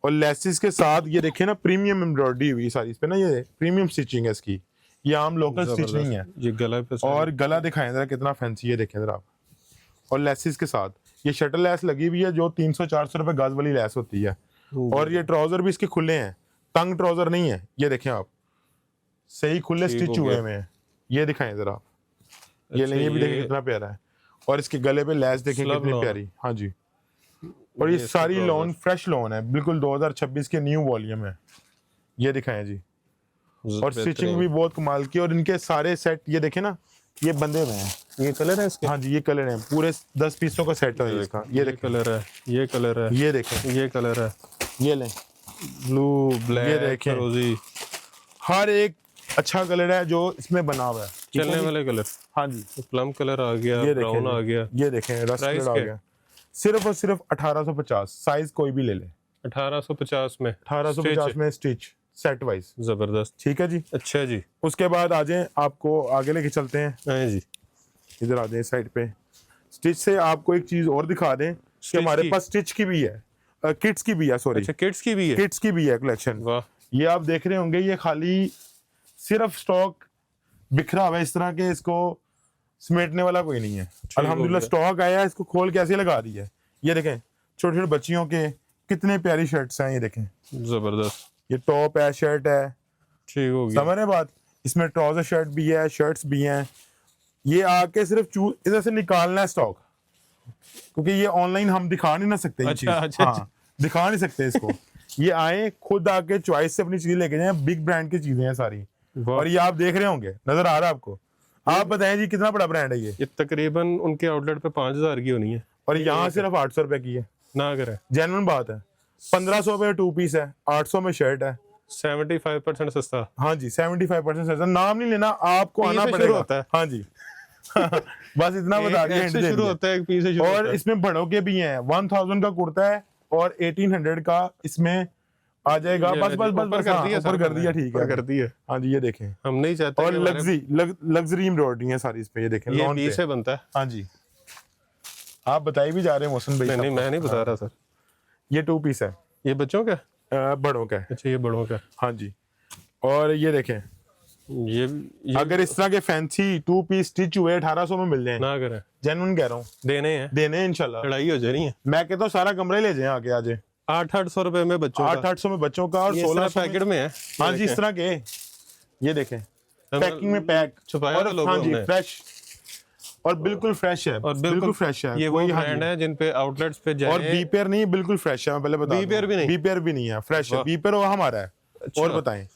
[SPEAKER 1] और लेसिस के साथ ये देखें ना, प्रीमियम एम्ब्रॉयडरी हुई सारी इस पे ना, ये प्रीमियम स्टिचिंग है इसकी, ये आम लोकल स्टिच नहीं है।
[SPEAKER 2] ये गला पे
[SPEAKER 1] और गला दिखाएं जरा कितना फैंसी है, देखें जरा आप। और लेसिस के साथ ये शटल लेस लगी हुई है जो 300-400 रुपए गज वाली लेस होती है। और ये ट्राउजर भी इसके खुले हैं, तंग ट्राउजर नहीं है, ये देखें आप, सही खुले स्टिच हुए हुए हैं। ये दिखाएं जरा आप, ये नहीं, ये भी देखें कितना प्यारा है। और इसके गले पे लेस देखें कितनी प्यारी। हाँ जी। और ये सारी लोन फ्रेश लोन है, बिल्कुल 2026 के न्यू वॉल्यूम है। ये दिखाएं जी। और स्टिचिंग भी बहुत कमाल की। और इनके सारे सेट ये देखें ना, ये बंधे हुए हैं।
[SPEAKER 2] ये कलर है इसके?
[SPEAKER 1] हाँ जी, ये कलर है, पूरे 10 पीसों का सेट है इसका। ये देखें,
[SPEAKER 2] कलर है, ये कलर है,
[SPEAKER 1] ये देखें,
[SPEAKER 2] ये कलर है,
[SPEAKER 1] ये लें,
[SPEAKER 2] ब्लू, ब्लैक,
[SPEAKER 1] ये देखें,
[SPEAKER 2] रोजी,
[SPEAKER 1] हर एक अच्छा कलर है जो इसमें बना हुआ है,
[SPEAKER 2] चलने वाले कलर।
[SPEAKER 1] हाँ जी,
[SPEAKER 2] प्लम कलर आ गया, ब्राउन आ गया,
[SPEAKER 1] ये देखें रस्ट कलर आ गया। सिर्फ और सिर्फ 1850, साइज कोई भी ले ले।
[SPEAKER 2] 1850 में,
[SPEAKER 1] 1850 में स्टिच सेट वाइज।
[SPEAKER 2] जबरदस्त।
[SPEAKER 1] ठीक है जी।
[SPEAKER 2] अच्छा जी,
[SPEAKER 1] उसके बाद आ जाए, आपको आगे लेके चलते हैं।
[SPEAKER 2] हाँ जी,
[SPEAKER 1] इधर आ जाए साइड पे। स्टिच से आपको एक चीज और दिखा दें कि हमारे पास स्टिच की भी है, किड्स की भी है, सॉरी।
[SPEAKER 2] अच्छा, किड्स की भी है?
[SPEAKER 1] किड्स की भी है कलेक्शन।
[SPEAKER 2] वाह।
[SPEAKER 1] ये आप देख रहे होंगे, ये खाली सिर्फ स्टॉक बिखरा हुआ है इस तरह के, इसको समेटने वाला कोई नहीं है। अल्हम्दुलिल्लाह स्टॉक आया है, इसको खोल के ऐसे लगा दिया है। ये देखें छोटे छोटे बच्चियों के कितने प्यारी शर्ट्स हैं, ये देखें
[SPEAKER 2] जबरदस्त।
[SPEAKER 1] ये टॉप है, शर्ट है,
[SPEAKER 2] ठीक हो गया।
[SPEAKER 1] समझ रहे बात। इसमें ट्राउजर शर्ट भी है, शर्ट्स भी हैं। ये आके सिर्फ इधर से निकालना है स्टॉक, क्योंकि ये ऑनलाइन हम दिखा नहीं ना सकते।
[SPEAKER 2] अच्छा,
[SPEAKER 1] हाँ, दिखा नहीं सकते इसको। ये आए खुद आके चॉइस से अपनी चीज लेके जाए। बिग ब्रांड की चीजें हैं सारी। और ये आप देख रहे होंगे, नजर आ रहा है आपको। आप बताएं जी कितना बड़ा ब्रांड है ये
[SPEAKER 2] तकरीबन उनके आउटलेट पे 5000 की होनी है,
[SPEAKER 1] और यहाँ सिर्फ 800 रुपए की है
[SPEAKER 2] ना करे।
[SPEAKER 1] जेन्युइन बात है। 1500 पे 2 पीस है, 800 में शर्ट है।
[SPEAKER 2] 75% सस्ता।
[SPEAKER 1] हाँ जी, 75% सस्ता। नाम नहीं लेना, आपको आना पड़ेगा।
[SPEAKER 2] होता है।
[SPEAKER 1] हाँ जी। बस इतना बता दिया,
[SPEAKER 2] शुरू होता है, एक पीस से शुरू
[SPEAKER 1] और
[SPEAKER 2] होता है।
[SPEAKER 1] इसमें बड़ों के भी हैं। 1000 का कुर्ता है और 1800 का इसमें आ जाएगा। बस बस बस बस ऊपर कर दिया, ठीक है,
[SPEAKER 2] कर दिया।
[SPEAKER 1] हाँ जी, ये देखें।
[SPEAKER 2] हम नहीं चाहते।
[SPEAKER 1] और लग्जरी एम्ब्रॉयडरी है सारी इस पे, ये देखें।
[SPEAKER 2] ये पीस से बनता है।
[SPEAKER 1] हाँ जी। आप बताइए भी जा रहे हैं मौसम भाई?
[SPEAKER 2] नहीं, मैं नहीं बता रहा सर।
[SPEAKER 1] ये 2 पीस है।
[SPEAKER 2] ये बच्चों का?
[SPEAKER 1] बड़ों का है।
[SPEAKER 2] अच्छा, ये बड़ों का।
[SPEAKER 1] हाँ जी। और ये देखें,
[SPEAKER 2] ये
[SPEAKER 1] अगर इस तरह के फैंसी 2 पीस स्टिच हुए 1800 में मिल जाए
[SPEAKER 2] ना करें,
[SPEAKER 1] जेन्युइन कह रहा हूँ,
[SPEAKER 2] देने हैं
[SPEAKER 1] इंशाल्लाह।
[SPEAKER 2] लड़ाई हो जानी है।
[SPEAKER 1] मैं कहता हूँ सारा कमरा ही ले जाए आके आज।
[SPEAKER 2] 800 रुपए में बच्चों का,
[SPEAKER 1] 800 में बच्चों का, और 1600
[SPEAKER 2] पैकेट में है।
[SPEAKER 1] हाँ जी, इस तरह के। ये देखें पैकिंग में पैक
[SPEAKER 2] छुपाया था लोगों
[SPEAKER 1] हाँ जी,
[SPEAKER 2] ने।
[SPEAKER 1] फ्रेश और बिल्कुल फ्रेश है,
[SPEAKER 2] और
[SPEAKER 1] बिल्कुल फ्रेश है।
[SPEAKER 2] ये वो ब्रांड है जिन पे आउटलेट्स पे जाए।
[SPEAKER 1] और बीपेयर नहीं, बिल्कुल फ्रेश है। मैं पहले बता
[SPEAKER 2] बीपेयर भी नहीं?
[SPEAKER 1] बीपेयर भी नहीं है, फ्रेश है। बीपेयर वो हमारा है। और बताएं,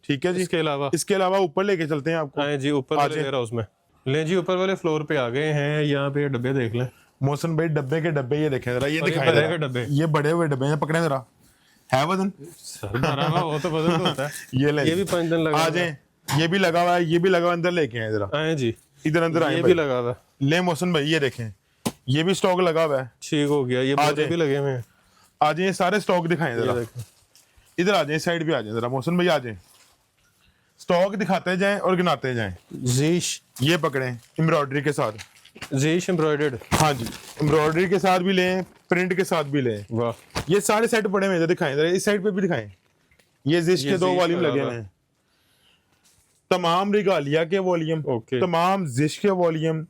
[SPEAKER 1] ठीक है जी। इसके अलावा ऊपर लेके चलते हैं आपको।
[SPEAKER 2] जी, ऊपर वाले वेयर हाउस में ले जी, ऊपर वाले फ्लोर पे आ गए हैं। यहाँ पे डब्बे देख लें
[SPEAKER 1] मौसम भाई, डब्बे के डब्बे ये देखें जरा, ये दिखाएं
[SPEAKER 2] बड़े हुए डब्बे,
[SPEAKER 1] ये बड़े हुए डब्बे हैं, पकड़े जरा। है वजन?
[SPEAKER 2] वो तो वजन होता है।
[SPEAKER 1] ये ले,
[SPEAKER 2] ये भी 5 दिन लगा।
[SPEAKER 1] आ जाए, ये भी लगा हुआ है, ये भी लगा हुआ। अंदर लेके आए जरा।
[SPEAKER 2] आए जी,
[SPEAKER 1] इधर अंदर आए,
[SPEAKER 2] ये भी लगा हुआ है।
[SPEAKER 1] ले मौसम भाई, ये देखें, ये भी स्टॉक लगा हुआ है।
[SPEAKER 2] ठीक हो गया। ये बोरे भी लगे हुए हैं।
[SPEAKER 1] आ जाए, सारे स्टॉक दिखाएं जरा। इधर आ जाए, साइड पे आ जाए जरा मौसम भाई, आ जाए। स्टॉक दिखाते जाएं और गिनाते जाएं।
[SPEAKER 2] जीश,
[SPEAKER 1] ये पकड़ें एम्ब्रॉयडरी के साथ।
[SPEAKER 2] जीश एम्ब्रॉयडर्ड।
[SPEAKER 1] हाँ जी, एम्ब्रॉयडरी के साथ भी लें, प्रिंट के साथ भी लें।
[SPEAKER 2] वाह।
[SPEAKER 1] ये सारे सेट पड़े हुए हैं, दिखाएं जरा। इस साइड पे भी दिखाएं। ये जिश के 2 वॉल्यूम लगे हुए हैं। तमाम रिगालिया के वॉल्यूम, तमाम जिश के वॉल्यूम,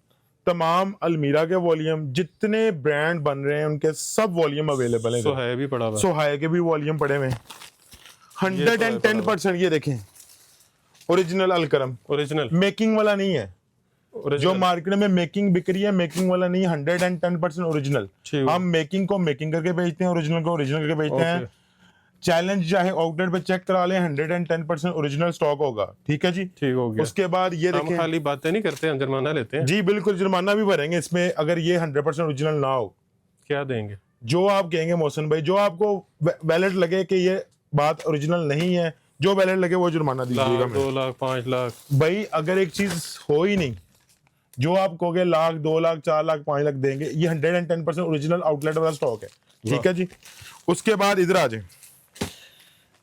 [SPEAKER 1] तमाम अलमीरा के वॉल्यूम, जितने ब्रांड बन रहे हैं उनके सब वॉल्यूम अवेलेबल है।
[SPEAKER 2] सोहाय भी पड़ा हुआ है।
[SPEAKER 1] सोहाय के भी वॉल्यूम पड़े हुए हैं। 110% ये देखें, ओरिजिनल अलकरम,
[SPEAKER 2] ओरिजिनल,
[SPEAKER 1] मेकिंग वाला नहीं है। जो मार्केट में मेकिंग बिक रही है, मेकिंग वाला नहीं, 110% ओरिजिनल। हम मेकिंग को मेकिंग करके बेचते हैं, ओरिजिनल को ओरिजिनल करके बेचते हैं। चैलेंज चाहे आउटलेट पे चेक करा लें, 110% ओरिजिनल स्टॉक होगा। ठीक है जी, ठीक हो गया। उसके बाद ये देखें,
[SPEAKER 2] हम खाली बातें नहीं करते, हम जुर्माना लेते हैं।
[SPEAKER 1] जी बिल्कुल, जुर्माना भी भरेंगे इसमें अगर ये 100% ओरिजिनल ना हो।
[SPEAKER 2] क्या देंगे?
[SPEAKER 1] जो आप कहेंगे मोहसिन भाई, जो आपको वैलिड लगे कि ये बात ओरिजिनल नहीं है, जो वैलिड लगे वो जुर्माना दीजिएगा।
[SPEAKER 2] 2 लाख 5 लाख
[SPEAKER 1] भाई अगर एक चीज हो ही नहीं, जो आप कहोगे लाख 2 लाख 4 लाख 5 लाख देंगे, ये 110% ओरिजिनल आउटलेट वाला स्टॉक है। ठीक है जी। उसके बाद इधर आ जाए,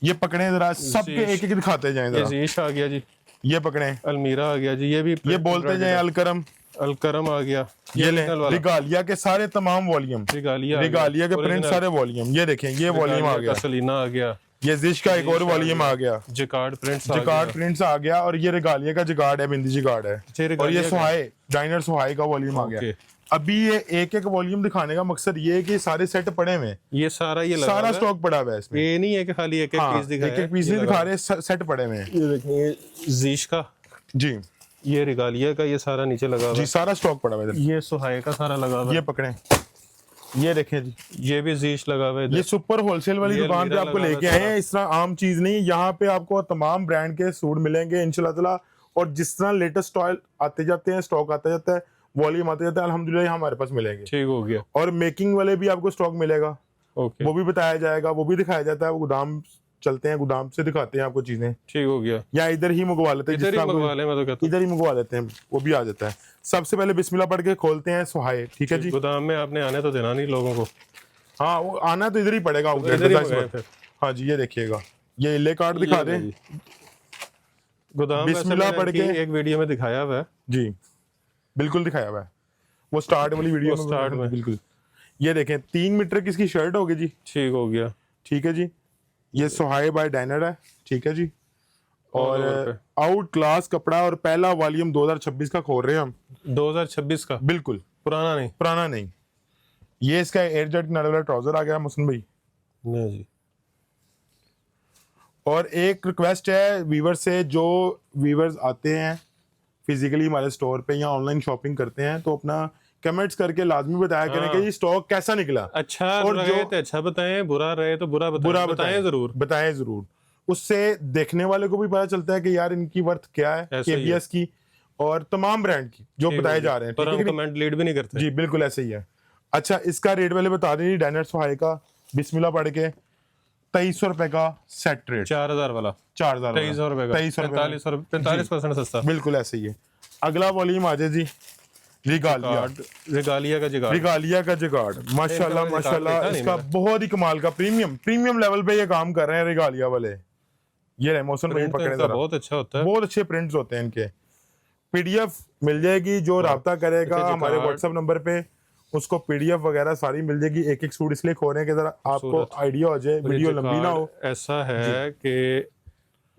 [SPEAKER 1] ये पकड़े जरा, सबके एक एक दिखाते जाएं
[SPEAKER 2] ये
[SPEAKER 1] जरा।
[SPEAKER 2] ज़ीश आ गया जी,
[SPEAKER 1] ये पकड़े,
[SPEAKER 2] अलमीरा आ गया जी, ये भी
[SPEAKER 1] ये बोलते जाए अलकरम,
[SPEAKER 2] अलकरम आ गया,
[SPEAKER 1] ये ले
[SPEAKER 2] original वाला।
[SPEAKER 1] रिगालिया के सारे तमाम वॉल्यूम,
[SPEAKER 2] रिगालिया आ गया,
[SPEAKER 1] रिगालिया के प्रिंट
[SPEAKER 2] original।
[SPEAKER 1] सारे वॉल्यूम, ये देखें ये वॉल्यूम आ
[SPEAKER 2] रिगालिया
[SPEAKER 1] गया,
[SPEAKER 2] का सलीना आ गया,
[SPEAKER 1] ये जिश का एक और वॉल्यूम आ गया,
[SPEAKER 2] जिकार्ड प्रिंट्स आ
[SPEAKER 1] जिकार्ड
[SPEAKER 2] गया।
[SPEAKER 1] प्रिंट्स आ गया, और ये रिगालिया का जिकार्ड है, बिंदी जिकार्ड है,
[SPEAKER 2] अच्छा,
[SPEAKER 1] और
[SPEAKER 2] रिगालिया
[SPEAKER 1] ये
[SPEAKER 2] का।
[SPEAKER 1] सुहाए डाइनर सुहाए का वॉल्यूम आ गया।
[SPEAKER 2] ओके।
[SPEAKER 1] अभी ये एक एक वॉल्यूम दिखाने का मकसद ये है कि सारे सेट पड़े हुए हैं,
[SPEAKER 2] ये सारा ये लगा
[SPEAKER 1] सारा
[SPEAKER 2] हुआ है।
[SPEAKER 1] स्टॉक पड़ा हुआ है इसमें।
[SPEAKER 2] ये नहीं है कि खाली एक एक
[SPEAKER 1] हाँ,
[SPEAKER 2] पीस दिखाया
[SPEAKER 1] एक एक पीस
[SPEAKER 2] है,
[SPEAKER 1] नहीं
[SPEAKER 2] ये
[SPEAKER 1] दिखा
[SPEAKER 2] लगा।
[SPEAKER 1] रहे, सेट पड़े हुए हैं
[SPEAKER 2] ये देखें जीश का,
[SPEAKER 1] जी
[SPEAKER 2] ये रिगालिया का, ये सारा नीचे लगा हुआ
[SPEAKER 1] जी,
[SPEAKER 2] है।
[SPEAKER 1] सारा स्टॉक पड़ा हुआ है इधर।
[SPEAKER 2] ये सुहाए का सारा लगा हुआ है।
[SPEAKER 1] ये पकड़े, ये देखें जी,
[SPEAKER 2] ये भी जीश लगा हुआ है
[SPEAKER 1] ये
[SPEAKER 2] इधर।
[SPEAKER 1] सुपर होलसेल वाली
[SPEAKER 2] ये
[SPEAKER 1] दुकान पे
[SPEAKER 2] अलमीरा
[SPEAKER 1] आपको
[SPEAKER 2] लगा
[SPEAKER 1] लेके
[SPEAKER 2] हुआ
[SPEAKER 1] आए हैं। इस तरह आम चीज नहीं, यहाँ पे आपको तमाम ब्रांड के सूट मिलेंगे इंशाल्लाह ताला, और जिस तरह लेटेस्ट स्टॉक आते जाते हैं, स्टॉक आता जाता है, वॉल्यूम आते जाता है, अल्हम्दुलिल्लाह हमारे पास मिलेंगे।
[SPEAKER 2] ठीक हो गया।
[SPEAKER 1] और मेकिंग वाले भी आपको स्टॉक मिलेगा,
[SPEAKER 2] ओके,
[SPEAKER 1] वो भी बताया जाएगा, वो भी दिखाया जाता है। वो गोदाम चलते हैं, गोदाम से दिखाते हैं आपको चीजें,
[SPEAKER 2] ठीक हो गया।
[SPEAKER 1] या इधर ही मंगवा लेते हैं,
[SPEAKER 2] इधर
[SPEAKER 1] जिस
[SPEAKER 2] ही
[SPEAKER 1] तरह आपको-
[SPEAKER 2] मंगवा ले, मैं तो कहता
[SPEAKER 1] इधर ही मंगवा लेते हैं, वो भी आ जाता है। सबसे पहले बिस्मिल्लाह पढ़ के खोलते हैं सुहाए, ठीक है
[SPEAKER 2] हूँ
[SPEAKER 1] जी।
[SPEAKER 2] गोदाम में आपने आने तो देना नहीं लोगों को,
[SPEAKER 1] हाँ, वो आना तो इधर ही पड़ेगा, outlet
[SPEAKER 2] इधर ही
[SPEAKER 1] बताइए
[SPEAKER 2] मंगाए
[SPEAKER 1] इस
[SPEAKER 2] फिर।
[SPEAKER 1] बार। हाँ जी, ये देखिएगा, ये इले कार्ड दिखा
[SPEAKER 2] ये
[SPEAKER 1] दें
[SPEAKER 2] जी। गोदाम वैसे
[SPEAKER 1] बिस्मिल्लाह
[SPEAKER 2] मैंने
[SPEAKER 1] पढ़
[SPEAKER 2] इनकी
[SPEAKER 1] के।
[SPEAKER 2] एक वीडियो में दिखाया हुआ है।
[SPEAKER 1] जी, बिल्कुल दिखाया हुआ है, वो स्टार्ट वाली वीडियो
[SPEAKER 2] वो
[SPEAKER 1] में
[SPEAKER 2] स्टार्ट में।
[SPEAKER 1] बिल्कुल। ये देखें 3 मीटर की इसकी शर्ट होगी जी,
[SPEAKER 2] ठीक हो गया।
[SPEAKER 1] ठीक है जी। ये सुहाए बाय डाइनर है, ठीक है जी।
[SPEAKER 2] All over
[SPEAKER 1] और
[SPEAKER 2] पे।
[SPEAKER 1] आउट क्लास कपड़ा, और पहला वॉल्यूम 2026 का खोल रहे हैं हम,
[SPEAKER 2] 2026 का,
[SPEAKER 1] बिल्कुल
[SPEAKER 2] पुराना नहीं।
[SPEAKER 1] पुराना नहीं। ये इसका एयर जेट किनारे वाला ट्राउजर आ गया मुस्लिम भाई।
[SPEAKER 2] नहीं जी।
[SPEAKER 1] और एक रिक्वेस्ट है वीवर से, जो वीवर्स आते हैं फिजिकली हमारे स्टोर पे या ऑनलाइन शॉपिंग करते हैं, तो अपना कमेंट्स करके लाजमी बताया करें कि ये स्टॉक कैसा निकला।
[SPEAKER 2] अच्छा
[SPEAKER 1] और
[SPEAKER 2] रहे
[SPEAKER 1] जो-
[SPEAKER 2] तो अच्छा बताएं, बुरा रहे तो बुरा बताएं।
[SPEAKER 1] बुरा
[SPEAKER 2] बताएं जरूर।
[SPEAKER 1] बताएं जरूर। उससे देखने वाले को भी पता चलता है कि यार इनकी वर्थ क्या है,
[SPEAKER 2] ऐसे ही है।
[SPEAKER 1] KBS की और तमाम ब्रांड की जो
[SPEAKER 2] ठीक
[SPEAKER 1] बताए
[SPEAKER 2] हो गया।
[SPEAKER 1] जा रहे हैं,
[SPEAKER 2] पर
[SPEAKER 1] ठीक है
[SPEAKER 2] हम
[SPEAKER 1] कि नहीं?
[SPEAKER 2] कमेंट लीड भी नहीं करते।
[SPEAKER 1] जी बिल्कुल ऐसे ही है। अच्छा, इसका रेट वाले बता दें, डाइनर सुहाए का बिस्मिल्लाह पढ़ के 2300 रुपए का सेट रेट,
[SPEAKER 2] 4000 वाला,
[SPEAKER 1] 4000
[SPEAKER 2] 2300 रुपए का, 45% सस्ता।
[SPEAKER 1] बिल्कुल ऐसे ही है। अगला वॉल्यूम आ जाए जी, रिगालिया,
[SPEAKER 2] रिगालिया का जिगाड़।
[SPEAKER 1] रिगालिया का जुगाड़, माशाल्लाह
[SPEAKER 2] इनका
[SPEAKER 1] माशाल्लाह,
[SPEAKER 2] देखा नहीं
[SPEAKER 1] इसका
[SPEAKER 2] मैंने।
[SPEAKER 1] बहुत ही कमाल का प्रीमियम लेवल पे ये काम कर रहे हैं रिगालिया वाले। ये रहे मौसम भाई,
[SPEAKER 2] प्रिंट तो
[SPEAKER 1] पकड़े
[SPEAKER 2] इनका
[SPEAKER 1] जरा,
[SPEAKER 2] बहुत अच्छा होता है।
[SPEAKER 1] बहुत अच्छे प्रिंट्स होते हैं इनके। PDF मिल जाएगी, जो राब्ता करेगा
[SPEAKER 2] देखिए,
[SPEAKER 1] हमारे
[SPEAKER 2] जुगाड़।
[SPEAKER 1] व्हाट्सएप नंबर पे, उसको PDF वगैरह सारी मिल जाएगी। एक एक सूट इसलिए खो रहे हैं कि जरा आपको
[SPEAKER 2] खूबसूरत।
[SPEAKER 1] आइडिया हो जाए,
[SPEAKER 2] और ये
[SPEAKER 1] वीडियो लंबी ना हो।
[SPEAKER 2] जिकार्ड ऐसा है कि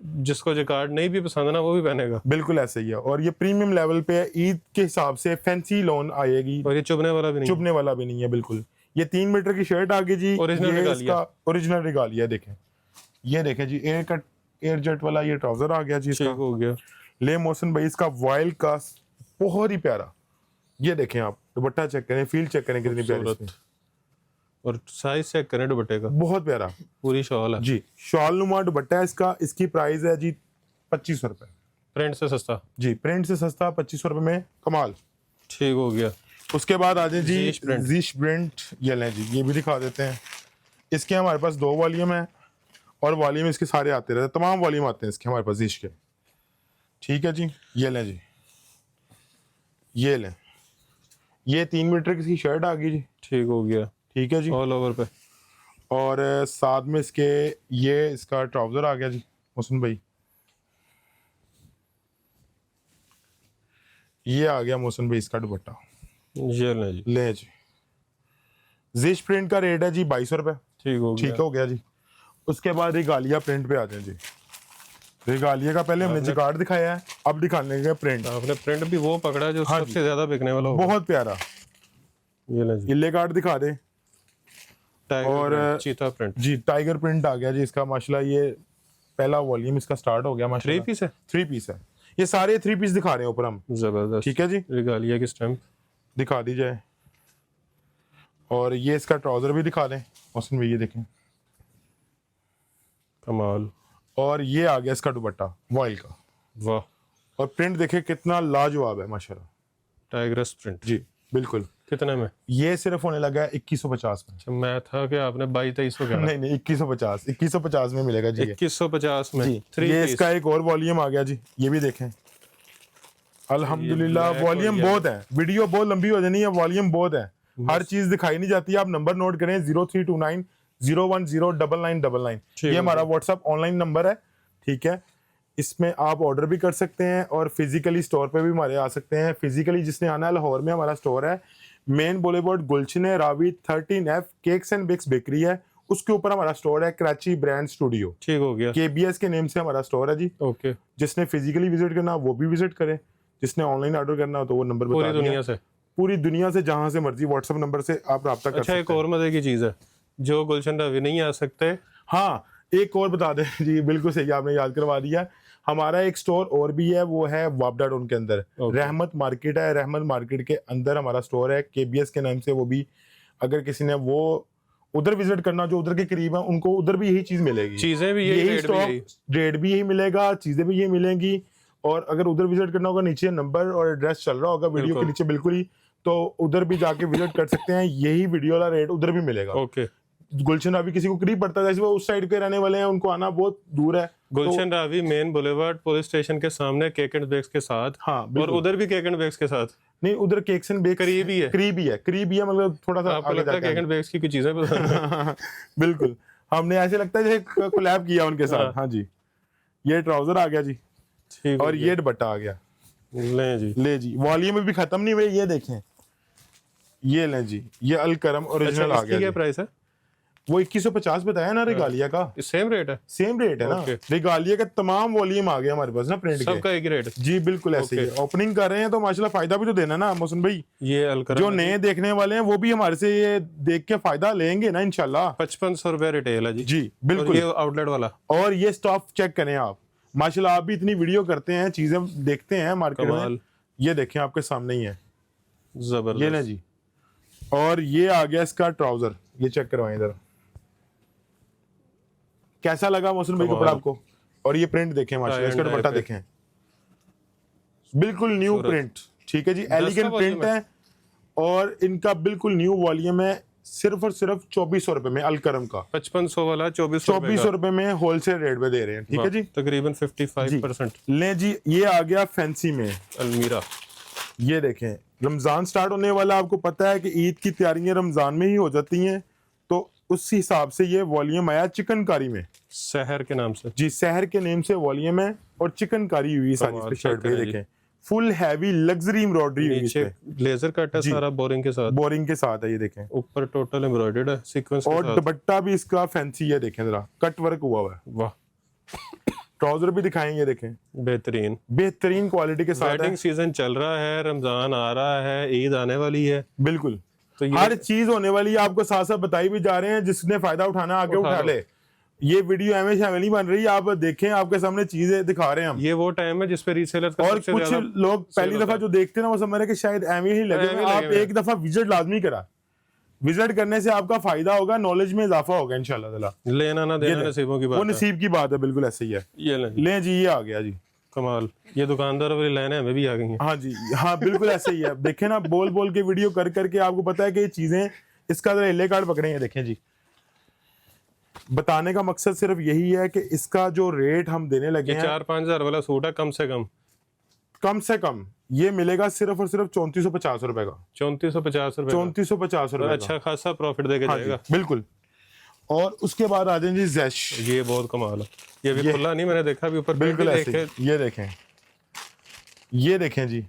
[SPEAKER 2] जिसको जिकार्ड नहीं भी पसंद ना, वो भी पहनेगा।
[SPEAKER 1] बिल्कुल ऐसे ही है। और ये प्रीमियम लेवल पे है, ईद के हिसाब से फैंसी लोन आएगी,
[SPEAKER 2] और ये चुभने वाला भी नहीं।
[SPEAKER 1] चुभने वाला भी नहीं है बिल्कुल। ये 3 मीटर की शर्ट आ गई जी,
[SPEAKER 2] Original
[SPEAKER 1] ये
[SPEAKER 2] रिगालिया।
[SPEAKER 1] इसका ओरिजिनल रिगालिया। देखें, ये देखें जी, एयर कट एयर जेट वाला ये ट्राउजर आ गया जी
[SPEAKER 2] ठीक
[SPEAKER 1] इसका।
[SPEAKER 2] हो गया।
[SPEAKER 1] ले मोहसिन भाई, इसका वॉयल का बहुत ही प्यारा, ये देखें आप, दुपट्टा चेक करें, फील चेक करें कितनी प्यारी
[SPEAKER 2] खूबसूरत।
[SPEAKER 1] इसमें।
[SPEAKER 2] और साइज चेक करें दुपट्टे का,
[SPEAKER 1] बहुत प्यारा
[SPEAKER 2] पूरी शॉल है।
[SPEAKER 1] जी, शॉल नुमा दुपट्टा है इसका। इसकी प्राइस है जी 2500 रुपए
[SPEAKER 2] प्रिंट से सस्ता।
[SPEAKER 1] जी, प्रिंट से सस्ता 2500 रुपए में, कमाल।
[SPEAKER 2] ठीक हो गया।
[SPEAKER 1] उसके बाद आ जाए जी
[SPEAKER 2] जीश प्रिंट।
[SPEAKER 1] जीश प्रिंट, ये लें जी, ये भी दिखा देते हैं। इसके हमारे पास 2 वॉल्यूम है, और वॉल्यूम इसके सारे आते रहते हैं, तमाम वॉल्यूम आते हैं इसके हमारे पास जीश के। ठीक है जी, ये लें जी, ये लें, ये 3 मीटर की इसकी शर्ट आ गई जी,
[SPEAKER 2] ठीक हो गया।
[SPEAKER 1] ठीक है जी।
[SPEAKER 2] ऑल ओवर पे।
[SPEAKER 1] और साथ में इसके ये इसका ट्राउजर आ गया जी मुस्लिम भाई, ये आ गया मोहसिन भाई इसका दुपट्टा।
[SPEAKER 2] ये ले जी।
[SPEAKER 1] ले जी, जिश प्रिंट का रेट है जी 2200 रुपए।
[SPEAKER 2] ठीक हो गया।
[SPEAKER 1] ठीक हो गया जी। उसके बाद रिगालिया प्रिंट पे आ जाए जी। रिगालिया का पहले हमने जिकार्ड दिखाया है, अब दिखाने का प्रिंट।
[SPEAKER 2] आपने प्रिंट भी वो पकड़ा जो
[SPEAKER 1] हाँ
[SPEAKER 2] सबसे ज्यादा बिकने वाला होगा।
[SPEAKER 1] बहुत प्यारा,
[SPEAKER 2] ये ले जी।
[SPEAKER 1] इले कार्ड दिखा दे।
[SPEAKER 2] टाइगर
[SPEAKER 1] और
[SPEAKER 2] प्रिंट, चीता प्रिंट।
[SPEAKER 1] जी, टाइगर प्रिंट आ गया जी इसका, माशाल्लाह। ये पहला वॉल्यूम इसका स्टार्ट हो गया
[SPEAKER 2] 3
[SPEAKER 1] माशाल्लाह।
[SPEAKER 2] पीस है।
[SPEAKER 1] 3 पीस है, ये सारे 3 पीस दिखा रहे हैं ऊपर हम।
[SPEAKER 2] जबरदस्त।
[SPEAKER 1] ठीक है जी,
[SPEAKER 2] रिगालिया की स्टैम्प
[SPEAKER 1] दिखा दी जाए। और ये इसका ट्राउजर भी दिखा दें मौसम में, ये देखें।
[SPEAKER 2] कमाल।
[SPEAKER 1] और ये आ गया इसका दुपट्टा वॉयल का,
[SPEAKER 2] वाह।
[SPEAKER 1] और प्रिंट देखे कितना लाजवाब है माशाल्लाह।
[SPEAKER 2] Tigers print.
[SPEAKER 1] जी बिल्कुल।
[SPEAKER 2] कितने में?
[SPEAKER 1] ये सिर्फ होने लगा है 2150 में।
[SPEAKER 2] अच्छा, मैं था कि आपने 2200 कहा।
[SPEAKER 1] नहीं 2150 में मिलेगा जी।
[SPEAKER 2] 2150 में
[SPEAKER 1] जी।
[SPEAKER 2] 3
[SPEAKER 1] ये
[SPEAKER 2] पीस।
[SPEAKER 1] इसका एक और वॉल्यूम आ गया जी, ये भी देखें। अल्हम्दुलिल्लाह वॉल्यूम बहुत है, वीडियो बहुत लंबी हो जानी है, वॉल्यूम बहुत है, हर चीज दिखाई नहीं जाती। आप नंबर नोट करें 0329010999। ये हमारा व्हाट्सएप ऑनलाइन नंबर है, ठीक है। इसमें आप ऑर्डर भी कर सकते हैं और फिजिकली स्टोर पे भी हमारे आ सकते हैं। फिजिकली जिसने आना है, लाहौर में हमारा स्टोर है, Main Boulevard Gulshan Ravi 13F Cakes and Bakes bakery है, उसके ऊपर हमारा स्टोर है कराची ब्रांड स्टूडियो।
[SPEAKER 2] ठीक हो गया।
[SPEAKER 1] KBS के नेम से हमारा स्टोर है जी।
[SPEAKER 2] ओके।
[SPEAKER 1] जिसने फिजिकली विजिट करना वो भी विजिट करे, जिसने ऑनलाइन ऑर्डर करना हो तो वो नंबर बता
[SPEAKER 2] पूरी दुनिया से,
[SPEAKER 1] पूरी दुनिया से जहां से मर्जी व्हाट्सएप नंबर से आप राब्ता कर सकते हैं।
[SPEAKER 2] एक और मजे की चीज है, जो गुलशन रावी नहीं आ सकते।
[SPEAKER 1] हाँ एक और बता दें जी, बिल्कुल सही आपने याद करवा दिया। हमारा एक स्टोर और भी है, वो है वापडा टाउन के अंदर। रहमत मार्केट है, रहमत मार्केट के अंदर हमारा स्टोर है KBS के नाम से। वो भी अगर किसी ने वो उधर विजिट करना, जो उधर के करीब है, उनको उधर भी यही चीज मिलेगी,
[SPEAKER 2] चीजें भी यही,
[SPEAKER 1] रेट भी यही मिलेगा, चीजें भी यही मिलेंगी। और अगर उधर विजिट करना होगा, नीचे नंबर और एड्रेस चल रहा होगा वीडियो के नीचे बिल्कुल ही, तो उधर भी जाके विजिट कर सकते हैं। यही वीडियो वाला रेट उधर भी मिलेगा।
[SPEAKER 2] ओके।
[SPEAKER 1] गुलशन रावी किसी को करीब पड़ता है, जैसे वो उस साइड के रहने वाले हैं, उनको आना बहुत दूर है।
[SPEAKER 2] Gulshan Ravi main boulevard police station के सामने केक एंड बेक्स के साथ।
[SPEAKER 1] हाँ
[SPEAKER 2] और उधर भी केक एंड बेक्स के साथ
[SPEAKER 1] नहीं, उधर केक्स एंड बेक्स
[SPEAKER 2] करीब ही है,
[SPEAKER 1] मतलब थोड़ा सा
[SPEAKER 2] आपको लगता है केक एंड बेक्स की कुछ चीजें पता
[SPEAKER 1] बिल्कुल, हमने ऐसे लगता है जैसे कोलैब किया उनके साथ। हाँ जी। ये ट्राउजर आ गया जी,
[SPEAKER 2] ठीक,
[SPEAKER 1] और ये दुपट्टा आ गया। ले जी वॉल्यूम भी खत्म नहीं हुए, ये देखें, ये लें जी, ये अलकरम ओरिजिनल आ गया।
[SPEAKER 2] क्या प्राइस है?
[SPEAKER 1] वो 2150 बताया ना रिगालिया का।
[SPEAKER 2] सेम रेट है?
[SPEAKER 1] सेम रेट है ना। रिगालिया का तमाम वॉल्यूम आ गया हमारे पास ना, प्रिंट
[SPEAKER 2] सबका एक रेट।
[SPEAKER 1] जी बिल्कुल ऐसे ही। ओपनिंग कर रहे हैं तो माशाल्लाह फायदा भी तो देना ना मोहसिन भाई।
[SPEAKER 2] ये अलकरम
[SPEAKER 1] जो नए देखने वाले हैं वो भी हमारे से ये देख के फायदा लेंगे ना इंशाल्लाह।
[SPEAKER 2] 5500 रुपए रिटेल है जी
[SPEAKER 1] बिल्कुल।
[SPEAKER 2] और ये आउटलेट वाला। और
[SPEAKER 1] ये स्टॉक चेक करें आप, माशाल्लाह आप भी इतनी वीडियो करते हैं, चीजें देखते हैं मार्केट में, ये देखें आपके सामने ही है,
[SPEAKER 2] जबरदस्त।
[SPEAKER 1] ये ना जी। और ये आ गया इसका ट्राउजर, ये चेक करवाएं इधर, कैसा लगा मोहसिन भाई कपड़ा आपको? और ये प्रिंट देखें माशाल्लाह, इसका दुपट्टा देखें, बिल्कुल न्यू प्रिंट, ठीक है जी, एलिगेंट प्रिंट है। और इनका बिल्कुल न्यू वॉल्यूम है, सिर्फ और सिर्फ 2400 रुपए में अलकरम का।
[SPEAKER 2] 5500 वाला 2400
[SPEAKER 1] रुपए में होलसेल रेट पे दे रहे हैं, ठीक है जी,
[SPEAKER 2] तकरीबन 55%।
[SPEAKER 1] ले जी, ये आ गया फैंसी में
[SPEAKER 2] अलमीरा।
[SPEAKER 1] ये देखें, रमजान स्टार्ट होने वाला, आपको पता है कि ईद की तैयारियां रमजान में ही हो जाती हैं, तो उस हिसाब से ये वॉल्यूम आया चिकनकारी में,
[SPEAKER 2] सहर के नाम से
[SPEAKER 1] जी, सहर के नेम से वॉल्यूम है, और चिकनकारी हुई सारी पे शर्ट पे देखें, फुल हैवी लग्जरी एम्ब्रॉयडरी हुई है,
[SPEAKER 2] लेजर कट है सारा, बोरिंग के साथ है, ये देखें,
[SPEAKER 1] ऊपर
[SPEAKER 2] टोटल एम्ब्रॉयडर्ड है सीक्वेंस,
[SPEAKER 1] और दुपट्टा भी इसका फैंसी है, देखें जरा कट वर्क हुआ हुआ है, वाह। ट्राउजर भी दिखाएंगे, देखें, बेहतरीन क्वालिटी के साथ।
[SPEAKER 2] वेडिंग सीजन चल रहा है, रमजान आ रहा है, ईद आने वाली है,
[SPEAKER 1] बिल्कुल तो हर चीज होने वाली है, आपको साथ साथ बताई भी जा रहे हैं, जिसने फायदा उठाना आगे उठा ले। ये वीडियो एमए शामिल नहीं बन रही, आप देखें, आपके सामने चीजें दिखा रहे हैं हम।
[SPEAKER 2] ये वो टाइम है जिसपे रीसेलर
[SPEAKER 1] और कुछ लोग पहली दफा जो देखते हैं ना, वो समझ रहे कि शायद एमए ही लगे। आप एक दफा विजिट लाजमी करा, विजिट करने से आपका फायदा होगा, नॉलेज में इजाफा होगा इंशाल्लाह ताला।
[SPEAKER 2] लेना ना देना नसीबों की बात,
[SPEAKER 1] वो नसीब की बात है, बिल्कुल ऐसे ही है। ये ले जी, ये आ गया जी, कमाल।
[SPEAKER 2] ये दुकानदार वाली लाइनें हमें भी आ गई हैं।
[SPEAKER 1] हाँ जी, हाँ बिल्कुल ऐसे ही है। देखें ना, बोल बोल के वीडियो कर करके आपको पता है कि ये चीजें, इसका जरा एले कार्ड पकड़े हैं, देखें जी। बताने का मकसद सिर्फ यही है कि इसका जो रेट हम देने लगे हैं,
[SPEAKER 2] 4-5 हजार वाला सूट है, कम से कम ये मिलेगा सिर्फ और सिर्फ 3450 रुपए का। 3450 रुपए,
[SPEAKER 1] 3450 रुपए,
[SPEAKER 2] अच्छा खासा प्रॉफिट देके जाएगा,
[SPEAKER 1] बिल्कुल। और उसके बाद आ जाए जी जैश,
[SPEAKER 2] ये बहुत कमाल है, ये भी खुला नहीं, मैंने देखा भी ऊपर,
[SPEAKER 1] बिल्कुल ऐसे। ये देखें, ये देखें जी,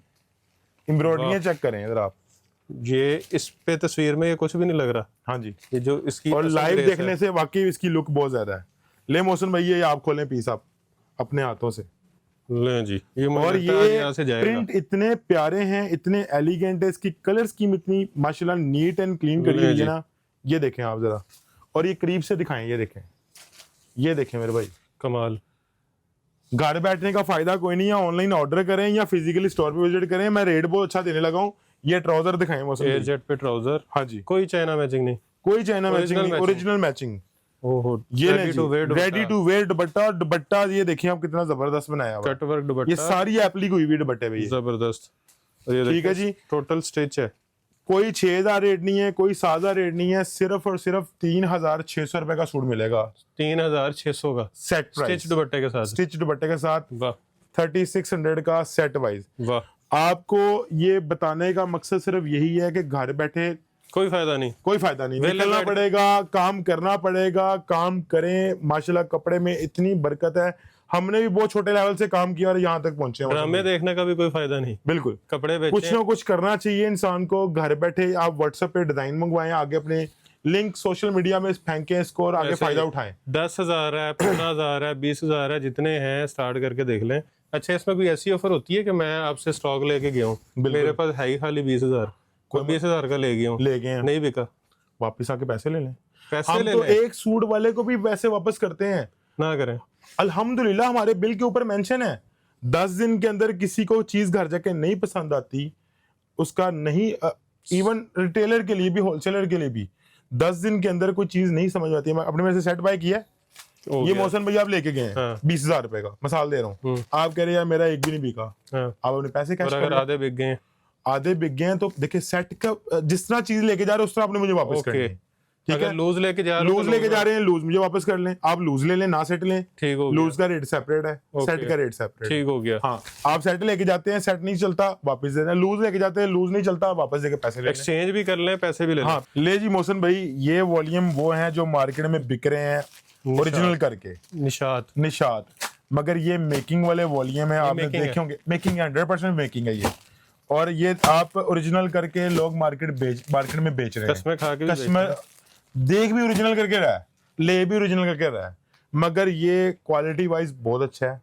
[SPEAKER 1] एम्ब्रॉयडरी चेक करें इधर आप, ये
[SPEAKER 2] इस पे तस्वीर में ये कुछ भी नहीं लग रहा।
[SPEAKER 1] हाँ जी,
[SPEAKER 2] ये जो इसकी
[SPEAKER 1] और लाइव देखने से वाकई इसकी लुक बहुत ज्यादा है। ले मोहसिन भाई, ये आप खोलें पीस आप अपने हाथों से,
[SPEAKER 2] ले जी।
[SPEAKER 1] और ये प्रिंट इतने प्यारे हैं, इतने एलिगेंट है, इसकी कलर स्कीम इतनी माशाल्लाह नीट एंड क्लीन करी हुई है ना। ये देखें आप जरा, और ये करीब से दिखाएं, ये देखें, ये देखें मेरे भाई, कमाल। घर बैठने का फायदा कोई नहीं है, ऑनलाइन ऑर्डर करें या फिजिकली स्टोर पे विजिट करें। मैं रेट बहुत अच्छा देने लगा हूँ। ये ट्राउजर दिखाएं मौसम,
[SPEAKER 2] एयरजेट पे ट्राउजर,
[SPEAKER 1] हाँ जी,
[SPEAKER 2] कोई चाइना मैचिंग नहीं,
[SPEAKER 1] कोई चाइना मैचिंग नहीं, ओरिजिनल मैचिंग। ओहो, ये रेडी टू वेयर दुपट्टा, ये देखिए आप कितना जबरदस्त बनाया हुआ, कटवर्क दुपट्टा, ये सारी एप्लिक हुई हुई दुपट्टे पे, जबरदस्त। ठीक है जी, टोटल स्टिच है, कोई 6,000 रेट नहीं है, कोई 7,000 रेट नहीं है, सिर्फ और सिर्फ 3,600 रुपए का सूट मिलेगा
[SPEAKER 2] 3,600 का
[SPEAKER 1] सेट प्राइस,
[SPEAKER 2] स्टिच दुपट्टे के साथ।
[SPEAKER 1] स्टिच दुपट्टे के साथ
[SPEAKER 2] वाह
[SPEAKER 1] 3600 का सेट वाइज।
[SPEAKER 2] वाह,
[SPEAKER 1] आपको ये बताने का मकसद सिर्फ यही है कि घर बैठे
[SPEAKER 2] कोई फायदा नहीं,
[SPEAKER 1] कोई फायदा नहीं,
[SPEAKER 2] वेले
[SPEAKER 1] निकलना
[SPEAKER 2] बैठ-
[SPEAKER 1] पड़ेगा, काम करना पड़ेगा, काम करें। माशाल्लाह कपड़े में इतनी बरकत है, हमने भी बहुत छोटे लेवल से काम किया और यहाँ तक पहुंचे हैं।
[SPEAKER 2] ड्रामे देखने का भी कोई फायदा नहीं,
[SPEAKER 1] बिल्कुल,
[SPEAKER 2] कपड़े
[SPEAKER 1] कुछ
[SPEAKER 2] बेचें।
[SPEAKER 1] ना कुछ करना चाहिए इंसान को। घर बैठे आप व्हाट्सएप पे डिजाइन मंगवाएं, आगे अपने लिंक सोशल मीडिया में फेंकें इसको और आगे
[SPEAKER 2] ऐसे
[SPEAKER 1] फायदा
[SPEAKER 2] ही।
[SPEAKER 1] उठाएं।
[SPEAKER 2] 10,000 है, 15,000 है, 20,000 है, जितने हैं स्टार्ट करके देख लें। अच्छा, इसमें कोई ऐसी ऑफर होती है कि मैं आपसे स्टॉक लेके गया हूँ, मेरे पास है ही खाली 20,000, कोई 20,000 का ले गया हूँ,
[SPEAKER 1] ले गए हैं,
[SPEAKER 2] नहीं बिका,
[SPEAKER 1] वापस आके पैसे ले लें।
[SPEAKER 2] पैसे
[SPEAKER 1] हम
[SPEAKER 2] ले
[SPEAKER 1] तो
[SPEAKER 2] लें,
[SPEAKER 1] एक सूट वाले को भी पैसे वापस करते हैं,
[SPEAKER 2] ना करें।
[SPEAKER 1] अल्हम्दुलिल्लाह। हमारे बिल के ऊपर मेंशन है 10 दिन के अंदर किसी को चीज घर जाके नहीं पसंद आती, उसका नहीं, इवन रिटेलर के लिए भी, होलसेलर के लिए भी 10 दिन के अंदर कोई चीज नहीं समझ आती है। मैं अपने में से सेट बाय किया,
[SPEAKER 2] हो
[SPEAKER 1] ये
[SPEAKER 2] गया।
[SPEAKER 1] मौसम भैया आप लेके गए हैं
[SPEAKER 2] हाँ।
[SPEAKER 1] 20,000 रुपए का, मिसाल दे रहा हूँ, आप कह रहे हैं यार मेरा एक भी नहीं बिका,
[SPEAKER 2] हाँ।
[SPEAKER 1] आप अपने पैसे कैश
[SPEAKER 2] और
[SPEAKER 1] कर
[SPEAKER 2] अगर
[SPEAKER 1] लो।
[SPEAKER 2] आधे बिक गए,
[SPEAKER 1] आधे बिक गए हैं तो देखिए सेट का जिस तरह चीज लेके जा रहे हो उस तरह आपने मुझे वापस करनी है, ठीक
[SPEAKER 2] अगर
[SPEAKER 1] है।
[SPEAKER 2] लूज लेके जा रहे हो
[SPEAKER 1] लूज
[SPEAKER 2] तो
[SPEAKER 1] लेके जा रहे हैं, लूज मुझे वापस कर लें, आप लूज ले लें, ना सेट लें,
[SPEAKER 2] ठीक हो गया,
[SPEAKER 1] लूज का रेट सेपरेट है,
[SPEAKER 2] ओके।
[SPEAKER 1] सेट का रेट सेपरेट।
[SPEAKER 2] ठीक हो गया।
[SPEAKER 1] हाँ, आप सेट लेके जाते हैं, सेट नहीं चलता वापस देना, लूज लेके जाते हैं, लूज नहीं चलता वापस देके पैसे ले लें।
[SPEAKER 2] एक्सचेंज भी कर लें, पैसे भी ले लें।
[SPEAKER 1] हाँ ले जी मोहसिन भाई, ये वॉल्यूम वो हैं जो मार्केट में बिक रहे हैं ओरिजिनल करके,
[SPEAKER 2] निशात,
[SPEAKER 1] निशात, मगर ये मेकिंग वाले वॉल्यूम है, आपने
[SPEAKER 2] making है।
[SPEAKER 1] देखे होंगे, मेकिंग 100% मेकिंग है ये, और ये आप ओरिजिनल करके लोग मार्केट में बेच रहे हैं।
[SPEAKER 2] कस्में खा के भी
[SPEAKER 1] कस्टमर देख भी ओरिजिनल करके रहा है, ले भी ओरिजिनल करके रहा है, मगर ये क्वालिटी वाइज बहुत अच्छा है,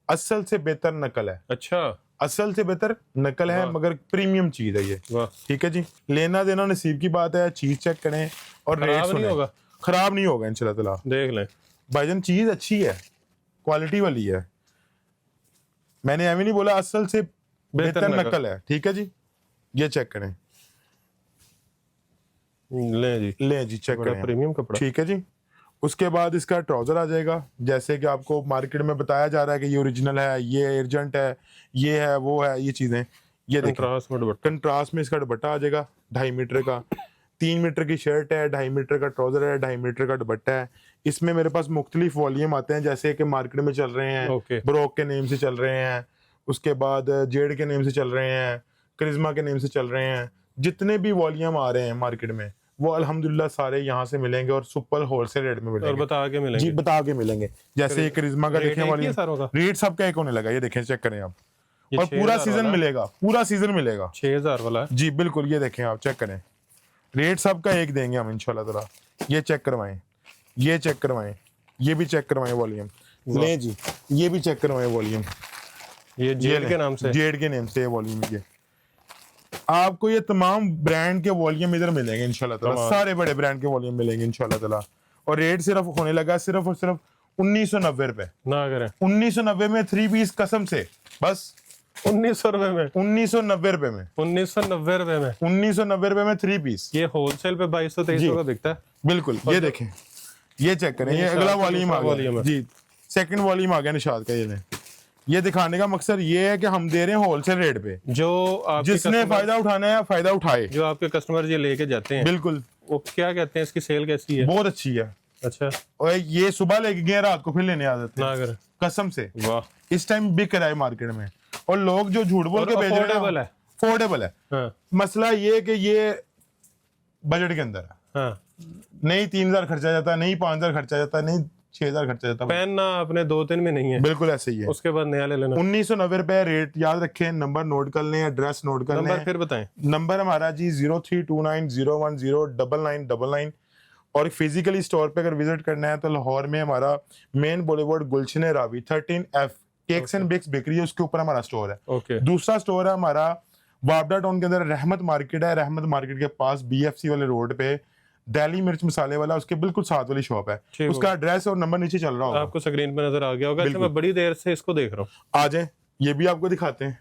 [SPEAKER 1] असल से बेहतर नकल है,
[SPEAKER 2] अच्छा,
[SPEAKER 1] असल से बेहतर नकल है, मगर प्रीमियम चीज है ये,
[SPEAKER 2] वाह,
[SPEAKER 1] ठीक है जी। लेना देना नसीब की बात है, चीज चेक करें और रेट
[SPEAKER 2] खराब नहीं
[SPEAKER 1] सुनें,
[SPEAKER 2] होगा,
[SPEAKER 1] खराब नहीं होगा इंशाल्लाह ताला।
[SPEAKER 2] देख लें।
[SPEAKER 1] भाईजान चीज अच्छी है, क्वालिटी वाली है, मैंने एवं नहीं बोला, असल से बेहतर नकल है, ठीक है जी। ये चेक करें,
[SPEAKER 2] ले जी,
[SPEAKER 1] ले जी चेक
[SPEAKER 2] बड़ा
[SPEAKER 1] करें,
[SPEAKER 2] प्रीमियम कपड़ा।
[SPEAKER 1] ठीक है जी। उसके बाद इसका ट्राउजर आ जाएगा, जैसे कि आपको मार्केट में बताया जा रहा है कि ये ओरिजिनल है, ये एजेंट है, ये है, वो है, ये चीजें, ये देखिए
[SPEAKER 2] कंट्रास्ट में दुपट्टा,
[SPEAKER 1] कंट्रास्ट में इसका दुपट्टा आ जाएगा 2.5 मीटर का, 3 मीटर की शर्ट है, 2.5 मीटर का ट्राउजर है, 2.5 मीटर का दुपट्टा है। इसमें मेरे पास मुख्तलिफ वॉल्यूम आते हैं, जैसे कि मार्केट में चल रहे हैं,
[SPEAKER 2] ओके,
[SPEAKER 1] ब्रोक के नेम से चल रहे हैं, उसके बाद जेड के नेम से चल रहे हैं, करिश्मा के नेम से चल रहे हैं, जितने भी वॉल्यूम आ रहे हैं मार्केट में वो अल्हम्दुलिल्लाह सारे यहाँ से मिलेंगे और सुपर होलसेल रेट में
[SPEAKER 2] और
[SPEAKER 1] मिलेंगे,
[SPEAKER 2] बता के
[SPEAKER 1] जी
[SPEAKER 2] मिलेंगे।
[SPEAKER 1] बता के मिलेंगे। जैसे ये करिश्मा का
[SPEAKER 2] रेट
[SPEAKER 1] देखें
[SPEAKER 2] एक ही है
[SPEAKER 1] वॉल्यूम,
[SPEAKER 2] सारों का?
[SPEAKER 1] रेट सबका एक होने लगा, ये देखें चेक करें आप,
[SPEAKER 2] ये
[SPEAKER 1] और पूरा
[SPEAKER 2] 6,000
[SPEAKER 1] सीजन
[SPEAKER 2] वाला?
[SPEAKER 1] मिलेगा, पूरा सीजन मिलेगा
[SPEAKER 2] 6,000 वाला है।
[SPEAKER 1] जी बिल्कुल। ये देखें आप चेक करें, रेट सबका एक देंगे हम इंशाल्लाह ताला। ये चेक करवाएं, ये चेक करवाएं, ये भी चेक करवाएं वॉल्यूम, ले जी, ये भी चेक करवाएं वॉल्यूम,
[SPEAKER 2] ये जेड के नाम से,
[SPEAKER 1] जेड के नेम से वॉल्यूम। ये आपको ये तमाम ब्रांड के वॉल्यूम इधर मिलेंगे इंशाल्लाह ताला, सारे बड़े ब्रांड के वॉल्यूम मिलेंगे इंशाल्लाह ताला। और रेट सिर्फ होने लगा सिर्फ और सिर्फ 1990 रुपए,
[SPEAKER 2] ना करें
[SPEAKER 1] 1990 में 3 पीस कसम से, बस
[SPEAKER 2] 1900 रुपए में,
[SPEAKER 1] 1990 रुपए में,
[SPEAKER 2] 1990 रुपए में,
[SPEAKER 1] 1990 रुपए में 3 पीस।
[SPEAKER 2] ये होलसेल पे 2200-2300 का बिकता है।
[SPEAKER 1] बिल्कुल, ये देखें, ये चेक करें, ये
[SPEAKER 2] निशात
[SPEAKER 1] अगला
[SPEAKER 2] का
[SPEAKER 1] वॉल्यूम आ
[SPEAKER 2] दूसरा वॉल्यूम
[SPEAKER 1] गया
[SPEAKER 2] है।
[SPEAKER 1] जी, सेकंड वॉल्यूम आ गया निशात का। ये दिखाने का मकसद ये है कि हम दे रहे हैं होलसेल रेट पे,
[SPEAKER 2] जो आपके
[SPEAKER 1] जिसने
[SPEAKER 2] customer-
[SPEAKER 1] फायदा उठाना है फायदा उठाए।
[SPEAKER 2] जो आपके कस्टमर ये लेके जाते हैं,
[SPEAKER 1] बिल्कुल,
[SPEAKER 2] वो क्या कहते हैं, इसकी सेल कैसी है?
[SPEAKER 1] बहुत अच्छी है।
[SPEAKER 2] अच्छा,
[SPEAKER 1] और ये सुबह लेके गए, रात को फिर लेने आ जाते हैं,
[SPEAKER 2] ना करें,
[SPEAKER 1] कसम से।
[SPEAKER 2] वाह,
[SPEAKER 1] इस टाइम बिक रहा है मार्केट में, और लोग जो झूठ बोल के बेच रहे
[SPEAKER 2] affordable है।
[SPEAKER 1] हैं, अफोर्डेबल है।
[SPEAKER 2] हाँ
[SPEAKER 1] मसला ये कि ये बजट के अंदर है,
[SPEAKER 2] हाँ,
[SPEAKER 1] नहीं 3,000 खर्चा जाता, नहीं 5,000 खर्चा जाता, नहीं 6,000 खर्चा जाता,
[SPEAKER 2] पहनना अपने 2-3 में नहीं है,
[SPEAKER 1] बिल्कुल ऐसे ही है।
[SPEAKER 2] उसके बाद नया ले लेना।
[SPEAKER 1] 1990 रुपए रेट याद रखें, नंबर नोट कर लें, एड्रेस नोट कर
[SPEAKER 2] नंबर
[SPEAKER 1] लें।
[SPEAKER 2] फिर बताएं।
[SPEAKER 1] नंबर हमारा जी 0329010999, और फिजिकली स्टोर पे अगर विजिट करना है तो लाहौर में हमारा Main Boulevard Gulshan Ravi 13F Cakes and Bakes bakery है, उसके ऊपर हमारा स्टोर है।
[SPEAKER 2] ओके,
[SPEAKER 1] दूसरा स्टोर है हमारा वापडा टाउन के अंदर रहमत मार्केट है, रहमत मार्केट के पास BFC वाले रोड पे दिल्ली मिर्च मसाले वाला, उसके बिल्कुल साथ वाली शॉप है,
[SPEAKER 2] ठीक
[SPEAKER 1] उसका एड्रेस और नंबर नीचे चल रहा होगा,
[SPEAKER 2] आपको स्क्रीन पे नजर आ गया होगा। अच्छा, मैं बड़ी देर से इसको देख रहा हूँ।
[SPEAKER 1] आ जाए, ये भी आपको दिखाते हैं।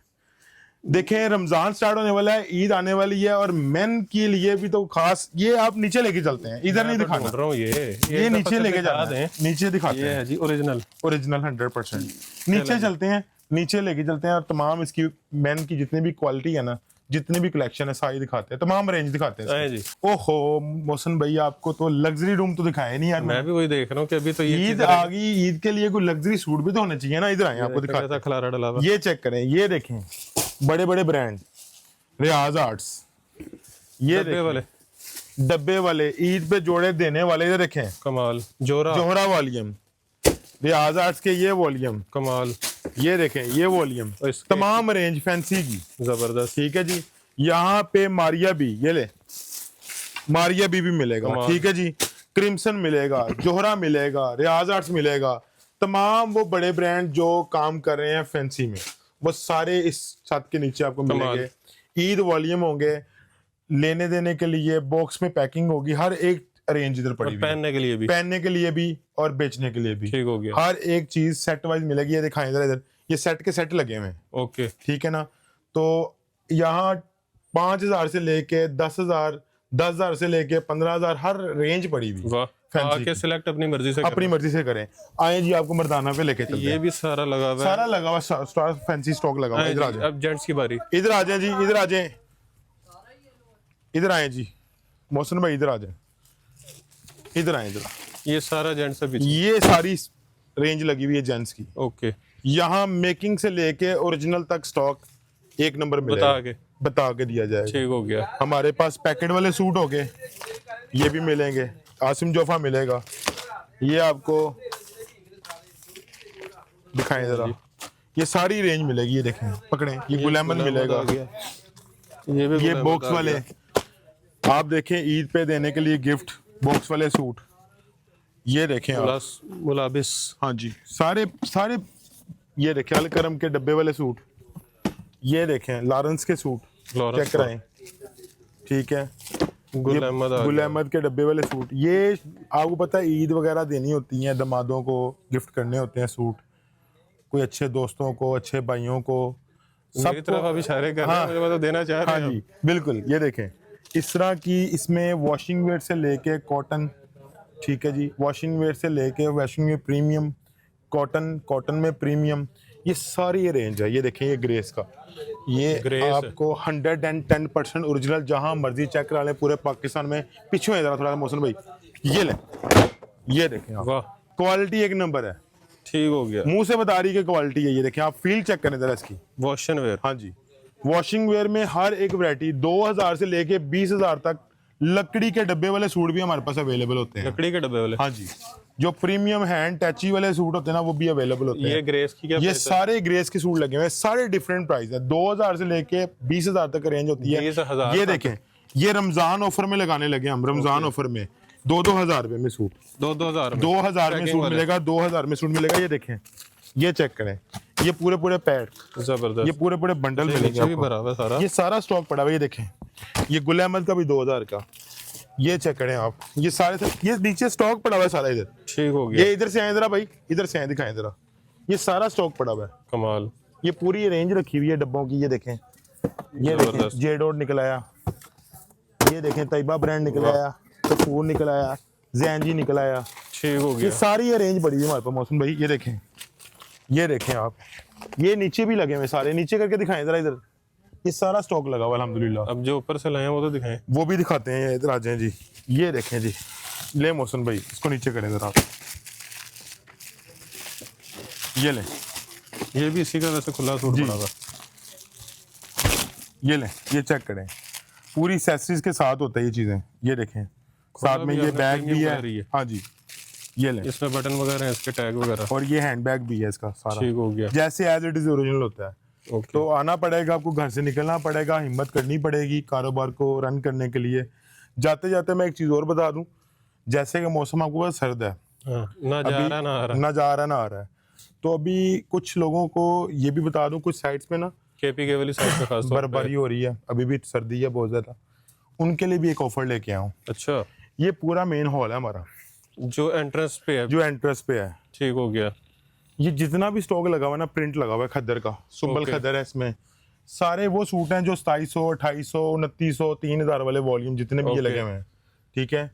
[SPEAKER 1] देखें, रमजान स्टार्ट होने वाला है, ईद आने वाली है, और मेन के लिए भी तो खास, ये आप नीचे लेके चलते हैं, इधर नहीं दिखाना,
[SPEAKER 2] ढूंढ रहा हूँ
[SPEAKER 1] ये नीचे लेके जाना है, नीचे दिखाते
[SPEAKER 2] ये
[SPEAKER 1] हैं,
[SPEAKER 2] है जी ओरिजिनल,
[SPEAKER 1] ओरिजिनल 100%। नीचे चलते हैं, नीचे लेके चलते हैं, और तमाम इसकी मेन की जितनी भी क्वालिटी है ना, जितनी भी कलेक्शन है सारी दिखाते हैं, तमाम रेंज दिखाते हैं।
[SPEAKER 2] जी।
[SPEAKER 1] ओहो मोहसिन भाई, आपको तो लग्जरी रूम तो दिखाया नहीं यार।
[SPEAKER 2] मैं भी वही देख रहा हूँ कि अभी तो ये
[SPEAKER 1] ईद आ गई, ईद के लिए कोई लग्जरी सूट भी तो होने चाहिए ना। इधर आए आपको दिखाते हैं।
[SPEAKER 2] खलारा डला हुआ।
[SPEAKER 1] ये चेक करें, ये देखें बड़े बड़े ब्रांड, रियाज आर्ट्स, ये
[SPEAKER 2] डब्बे वाले,
[SPEAKER 1] डब्बे वाले ईद पे जोड़े देने वाले, इधर देखें
[SPEAKER 2] कमाल। जोहरा
[SPEAKER 1] वॉल्यूम, रियाज आर्ट्स के ये वॉल्यूम,
[SPEAKER 2] कमाल।
[SPEAKER 1] ये देखें ये वॉल्यूम, तमाम रेंज फैंसी की
[SPEAKER 2] जबरदस्त।
[SPEAKER 1] ठीक है जी। यहाँ पे मारिया भी, ये ले मारिया भी मिलेगा, ठीक है जी। क्रिम्सन मिलेगा, जोहरा मिलेगा, रियाज आर्ट्स मिलेगा, तमाम वो बड़े ब्रांड जो काम कर रहे हैं फैंसी में, वो सारे इस छत के नीचे आपको मिलेंगे। ईद वॉल्यूम होंगे, लेने देने के लिए बॉक्स में पैकिंग होगी, हर एक रेंज इधर पड़ी हुई है। पहनने के लिए भी और बेचने के लिए भी,
[SPEAKER 2] ठीक हो गया।
[SPEAKER 1] हर एक चीज सेट वाइज मिलेगी। ये दिखाएं इधर, इधर ये सेट के सेट लगे हुए हैं,
[SPEAKER 2] ओके,
[SPEAKER 1] ठीक है ना। तो यहाँ 5,000 से लेके 10,000, 10,000 से लेके 15,000 हर रेंज पड़ी हुई।
[SPEAKER 2] वाह, आके सिलेक्ट अपनी मर्जी
[SPEAKER 1] से करें। आए जी, आपको मर्दाना पे लेके चलते हैं।
[SPEAKER 2] ये भी सारा लगा हुआ है,
[SPEAKER 1] सारा लगा हुआ फैंसी स्टॉक लगा हुआ है। इधर आ जाए,
[SPEAKER 2] अब जेंट्स की बारी।
[SPEAKER 1] इधर आ जाए जी, इधर आ जाए, इधर आए जी मोहसिन भाई, इधर आ जाए, इधर आए जरा।
[SPEAKER 2] ये सारा जेंट्स है,
[SPEAKER 1] ये सारी रेंज लगी हुई है जेंट्स की।
[SPEAKER 2] ओके,
[SPEAKER 1] यहाँ मेकिंग से लेके ओरिजिनल तक स्टॉक एक नंबर मिलेगा, बता के दिया जाएगा।
[SPEAKER 2] ठीक हो गया।
[SPEAKER 1] हमारे पास पैकेट वाले सूट हो गए, ये भी मिलेंगे। आसिम जोफा मिलेगा, ये आपको दिखाएं जरा, ये सारी रेंज मिलेगी। ये देखें, पकड़ें, ये गुलामन मिलेगा, ये बॉक्स वाले आप देखें ईद पे देने के लिए गिफ्ट बॉक्स वाले सूट, ये देखें आप,
[SPEAKER 2] मुलाबिस,
[SPEAKER 1] हाँ जी, सारे सारे ये देखें अलकरम के डब्बे वाले सूट, ये देखें लॉरेंस के सूट चेक कराएं, ठीक है। गुल अहमद के डब्बे वाले सूट, ये आपको पता है ईद वगैरह देनी होती है, दमादों को गिफ्ट करने होते हैं सूट, कोई अच्छे दोस्तों को, अच्छे भाइयों को,
[SPEAKER 2] सब तरफ आप इशारे कर रहे हैं, मुझे मतलब देना चाह रहे हैं।
[SPEAKER 1] हाँ जी बिल्कुल, ये देखें इस तरह की, इसमें वॉशिंग वेयर से लेके कॉटन, ठीक है जी, वॉशिंग वेयर से लेके वॉशिंग वेयर प्रीमियम, कॉटन में प्रीमियम, ये सारी ये रेंज है। ये देखें ये ग्रेस का, ये आपको 110% ओरिजिनल, जहां मर्जी चेक करा लें पूरे पाकिस्तान में। पीछे है जरा थोड़ा मोहसिन भाई, ये ले, ये देखें आप, क्वालिटी एक नंबर है।
[SPEAKER 2] ठीक हो गया,
[SPEAKER 1] मुंह से बता रही कि क्वालिटी है। ये देखें आप, फील चेक करें जरा इसकी।
[SPEAKER 2] वॉशिंग वेयर,
[SPEAKER 1] हाँ जी, वॉशिंग वेयर में हर एक वैरायटी 2,000 से लेके 20,000 तक। लकड़ी के डब्बे वाले सूट भी हमारे पास अवेलेबल होते हैं।
[SPEAKER 2] लकड़ी के डब्बे वाले,
[SPEAKER 1] हाँ जी, जो प्रीमियम हैंड टैची वाले सूट होते हैं ना, वो भी अवेलेबल होते हैं।
[SPEAKER 2] ये ग्रेस की क्या
[SPEAKER 1] ये सारे ग्रेस के सूट लगे हुए हैं, सारे डिफरेंट प्राइस है। 2,000 से लेके 20,000 तक रेंज होती है। ये देखें, ये रमजान ऑफर में लगाने लगे हम, रमजान ऑफर में 2,000 रुपए में सूट, 2,000 में सूट मिलेगा, 2,000 में सूट मिलेगा। ये देखें, ये चेक करें, ये पूरे पैड,
[SPEAKER 2] जबरदस्त,
[SPEAKER 1] ये पूरे बंडल मिलेंगे आपको। ये सारा स्टॉक पड़ा हुआ है। ये देखें, ये गुल अहमद का भी 2,000 का, ये चेक करें आप, ये सारे ये नीचे स्टॉक पड़ा हुआ है सारा इधर। ठीक हो गया, ये इधर से आए जरा भाई, इधर से आए दिखाएं जरा, ये सारा स्टॉक पड़ा हुआ है। कमाल, ये पूरी रेंज रखी हुई है डब्बों की। ये देखें, ये देखें जेडोड निकल आया, ये देखें तैयबा ब्रांड निकल आया, कपूर निकल आया, जैनजी निकल आया। ठीक हो गया, ये सारी ये रेंज पड़ी हुई है हमारे पास मौसम भाई। ये देखें आप, ये नीचे भी लगे हुए सारे, नीचे करके दिखाएं जरा इधर, ये सारा स्टॉक लगा हुआ अल्हम्दुलिल्लाह। अब जो ऊपर से लाए हैं वो तो दिखाएं, वो भी दिखाते हैं। इधर आ जाएं जी, ये देखें जी, ले मोहसिन भाई इसको नीचे करें जरा, ये ले, ये भी इसी का वैसे खुला सूट पड़ा हुआ, ये ले, ये चेक करें, पूरी एक्सेसरीज के साथ होता है ये चीजें। ये देखें, साथ में ये बैग भी है, हाँ जी, ये ले, इसमें बटन वगैरह है, इसके टैग वगैरह, और ये हैंड बैग भी है इसका सारा। ठीक हो गया, जैसे एज इट इज ओरिजिनल होता है। तो आना पड़ेगा आपको, घर से निकलना पड़ेगा, हिम्मत करनी पड़ेगी कारोबार को रन करने के लिए। जाते जाते मैं एक चीज और बता दूं, जैसे कि मौसम आपको बहुत सर्द है, ना जा रहा ना आ रहा है, तो अभी कुछ लोगों को ये भी बता दूं, कुछ साइट्स पे ना केपी वाली साइड पे खास बर्फबारी हो रही है, अभी भी सर्दी है बहुत ज्यादा, उनके लिए भी एक ऑफर लेके आया हूँ। अच्छा, ये पूरा मेन हॉल है हमारा, जो एंट्रेंस पे है। ठीक हो गया, ये जितना भी स्टॉक लगा हुआ है ना, प्रिंट लगा हुआ है खद्दर का, सुंबल खद्दर है इसमें, सारे वो सूट हैं जो 2700, 2800, 2900, 3,000 वाले वॉल्यूम जितने भी ये लगे हुए हैं। ठीक है,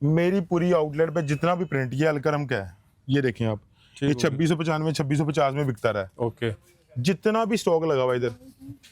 [SPEAKER 1] मेरी पूरी आउटलेट पे जितना भी प्रिंट, ये अलकरम का है, ये देखें आप, ये 2695, 2650 में बिकता रहा है। ओके, जितना भी स्टॉक लगा हुआ इधर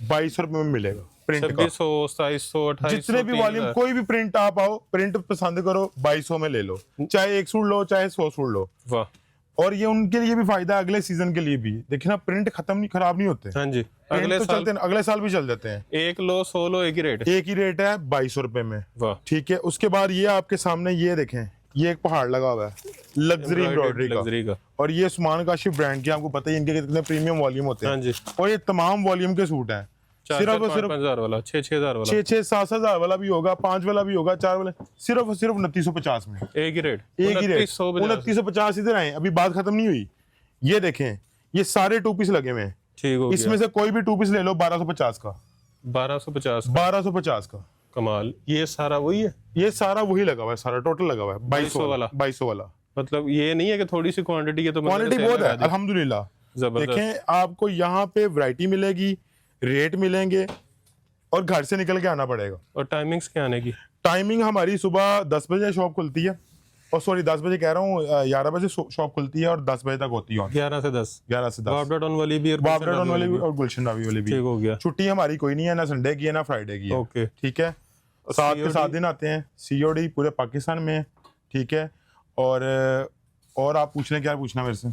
[SPEAKER 1] 2200 रुपये में मिलेगा, प्रिंट का
[SPEAKER 2] 2600, 2700, 2800,
[SPEAKER 1] जितने भी वॉल्यूम, कोई भी प्रिंट आप आओ, प्रिंट पसंद करो 2200 में ले लो, चाहे 1 सूट लो चाहे 100 सूट लो।
[SPEAKER 2] वाह।
[SPEAKER 1] और ये उनके लिए भी फायदा है, अगले सीजन के लिए भी। देखिए ना, प्रिंट खत्म नहीं, खराब नहीं होते।
[SPEAKER 2] हाँ जी,
[SPEAKER 1] अगले तो चलते हैं, अगले साल भी चल जाते हैं।
[SPEAKER 2] 1 लो 100 लो एक ही रेट।
[SPEAKER 1] एक ही रेट है 2200 रुपए में।
[SPEAKER 2] वाह।
[SPEAKER 1] ठीक है, उसके बाद ये आपके सामने ये देखें, ये एक पहाड़ लगा हुआ है लग्जरी एम्ब्रॉयडरी का, और ये उस्मान काशिफ ब्रांड के, आपको पता ही इनके कितने प्रीमियम वॉल्यूम होते हैं।
[SPEAKER 2] हाँ जी।
[SPEAKER 1] और ये तमाम वॉल्यूम के सूट हैं, सिर्फ
[SPEAKER 2] 5,000 वाला, 6,000 वाला,
[SPEAKER 1] 6,000-7,000 वाला भी होगा, 5 वाला भी होगा, 4 वाला, सिर्फ 2950 में
[SPEAKER 2] एक ही रेट।
[SPEAKER 1] एक ही रेट 2950। इधर आए, अभी बात खत्म नहीं हुई। ये देखें, ये सारे 2 पीस लगे हुए हैं,
[SPEAKER 2] ठीक हो गया।
[SPEAKER 1] इसमें से कोई भी 2 पीस ले लो 1250 का,
[SPEAKER 2] 1250
[SPEAKER 1] का।
[SPEAKER 2] कमाल। ये सारा वही है,
[SPEAKER 1] ये सारा वही लगा हुआ है, सारा टोटल लगा हुआ है
[SPEAKER 2] 2200 वाला।
[SPEAKER 1] 2200 वाला।
[SPEAKER 2] मतलब ये नहीं है कि थोड़ी सी क्वांटिटी है तो
[SPEAKER 1] क्वांटिटी बहुत है अल्हम्दुलिल्लाह।
[SPEAKER 2] जबरदस्त।
[SPEAKER 1] देखें, आपको यहाँ पे वैरायटी मिलेगी, रेट मिलेंगे, और घर से निकल के आना पड़ेगा।
[SPEAKER 2] और टाइमिंग्स क्या आने की?
[SPEAKER 1] टाइमिंग हमारी सुबह 10 बजे शॉप खुलती है, और सॉरी 10 बजे कह रहा हूँ, 11 बजे शॉप खुलती है और 10 बजे तक होती है।
[SPEAKER 2] 11 से 10।
[SPEAKER 1] 11 से 10
[SPEAKER 2] वापडा वाली भी और
[SPEAKER 1] वाली भी और गुलशन रावी वाली भी।
[SPEAKER 2] ठीक हो गया।
[SPEAKER 1] छुट्टी हमारी कोई नहीं है, ना संडे की है ना फ्राइडे की है।
[SPEAKER 2] ओके,
[SPEAKER 1] ठीक है। 7 के 7 दिन आते हैं। COD पूरे पाकिस्तान में है। ठीक है। और आप पूछने, क्या पूछना मेरे से?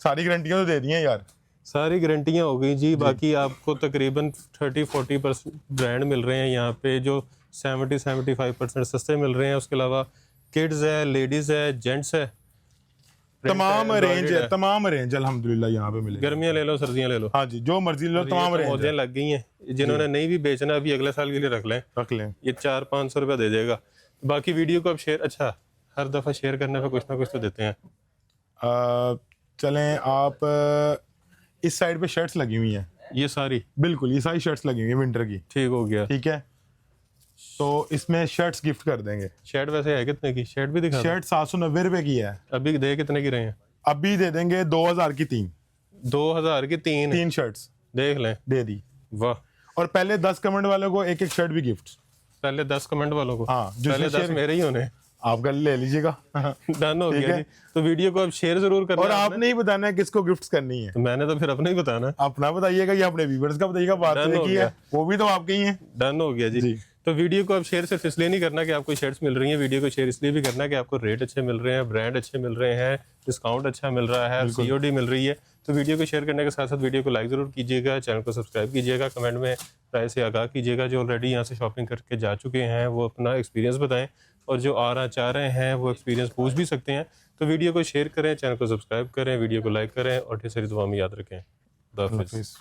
[SPEAKER 1] सारी गारंटियां तो दे दी हैं यार,
[SPEAKER 2] सारी गारंटियां हो गई जी। बाकी आपको तकरीबन 30-40% ब्रांड मिल रहे हैं यहाँ पे, जो 70-75% सस्ते मिल रहे हैं। उसके अलावा किड्स है, लेडीज है, जेंट्स है,
[SPEAKER 1] तमाम रेंज है, तमाम रेंज अल्हम्दुलिल्लाह यहाँ पे मिलेगी।
[SPEAKER 2] गर्मियाँ ले लो, सर्दियाँ ले लो,
[SPEAKER 1] हाँ जी, जो मर्जी ले लो, तमाम रेंज
[SPEAKER 2] मौजें लग गई हैं। जिन्होंने नहीं भी बेचना अभी अगले साल के लिए रख लें, ये 400-500 रुपया दे देगा। बाकी वीडियो को अब शेयर, अच्छा हर दफा शेयर करने पे कुछ ना कुछ तो देते हैं।
[SPEAKER 1] चलें, आप इस साइड पे शर्ट्स लगी हुई हैं,
[SPEAKER 2] ये सारी,
[SPEAKER 1] बिल्कुल ये सारी शर्ट्स लगी हुई है विंटर की।
[SPEAKER 2] ठीक हो गया।
[SPEAKER 1] ठीक है, तो इसमें शर्ट्स गिफ्ट कर देंगे।
[SPEAKER 2] शर्ट वैसे है कितने की? शर्ट भी दिखा।
[SPEAKER 1] शर्ट 790 रुपए की है।
[SPEAKER 2] अभी दे कितने की रहे हैं?
[SPEAKER 1] अभी दे देंगे 2000 की 3।
[SPEAKER 2] 2000 की 3
[SPEAKER 1] शर्ट्स
[SPEAKER 2] देख लें,
[SPEAKER 1] दे दी।
[SPEAKER 2] वाह।
[SPEAKER 1] और पहले 10 कमेंट वालों को एक शर्ट भी गिफ्ट।
[SPEAKER 2] पहले 10 कमेंट वालों को?
[SPEAKER 1] हाँ,
[SPEAKER 2] पहले 10 मेरे ही होने।
[SPEAKER 1] आप कल ले लीजिएगा।
[SPEAKER 2] डन हो गया जी। तो वीडियो को अब शेयर जरूर करना।
[SPEAKER 1] और आपने ही बताना है किसको गिफ्ट्स करनी है।
[SPEAKER 2] तो मैंने तो फिर अपने ही बताना।
[SPEAKER 1] अपना बताइएगा या अपने व्यूअर्स का बताइएगा, बात तो की है, वो भी तो आपके ही है।
[SPEAKER 2] डन हो गया जी। तो वीडियो को अब शेयर सिर्फ इसलिए नहीं करना कि आपको शर्ट्स मिल रही हैं, वीडियो को शेयर इसलिए भी करना कि आपको रेट अच्छे मिल रहे हैं, ब्रांड अच्छे मिल रहे हैं, डिस्काउंट अच्छा मिल रहा है, COD मिल रही है। तो वीडियो को शेयर करने के साथ साथ वीडियो को लाइक ज़रूर कीजिएगा, चैनल को सब्सक्राइब कीजिएगा, कमेंट में राय से आगाह कीजिएगा। जो ऑलरेडी यहाँ से शॉपिंग करके जा चुके हैं वो अपना एक्सपीरियंस बताएं, और जो आना चाह रहे हैं वो एक्सपीरियंस पूछ भी सकते हैं। तो वीडियो को शेयर करें, चैनल को सब्सक्राइब करें, वीडियो को लाइक करें, और ढेर सारी दुआ में याद रखें। खुदा हाफिज़।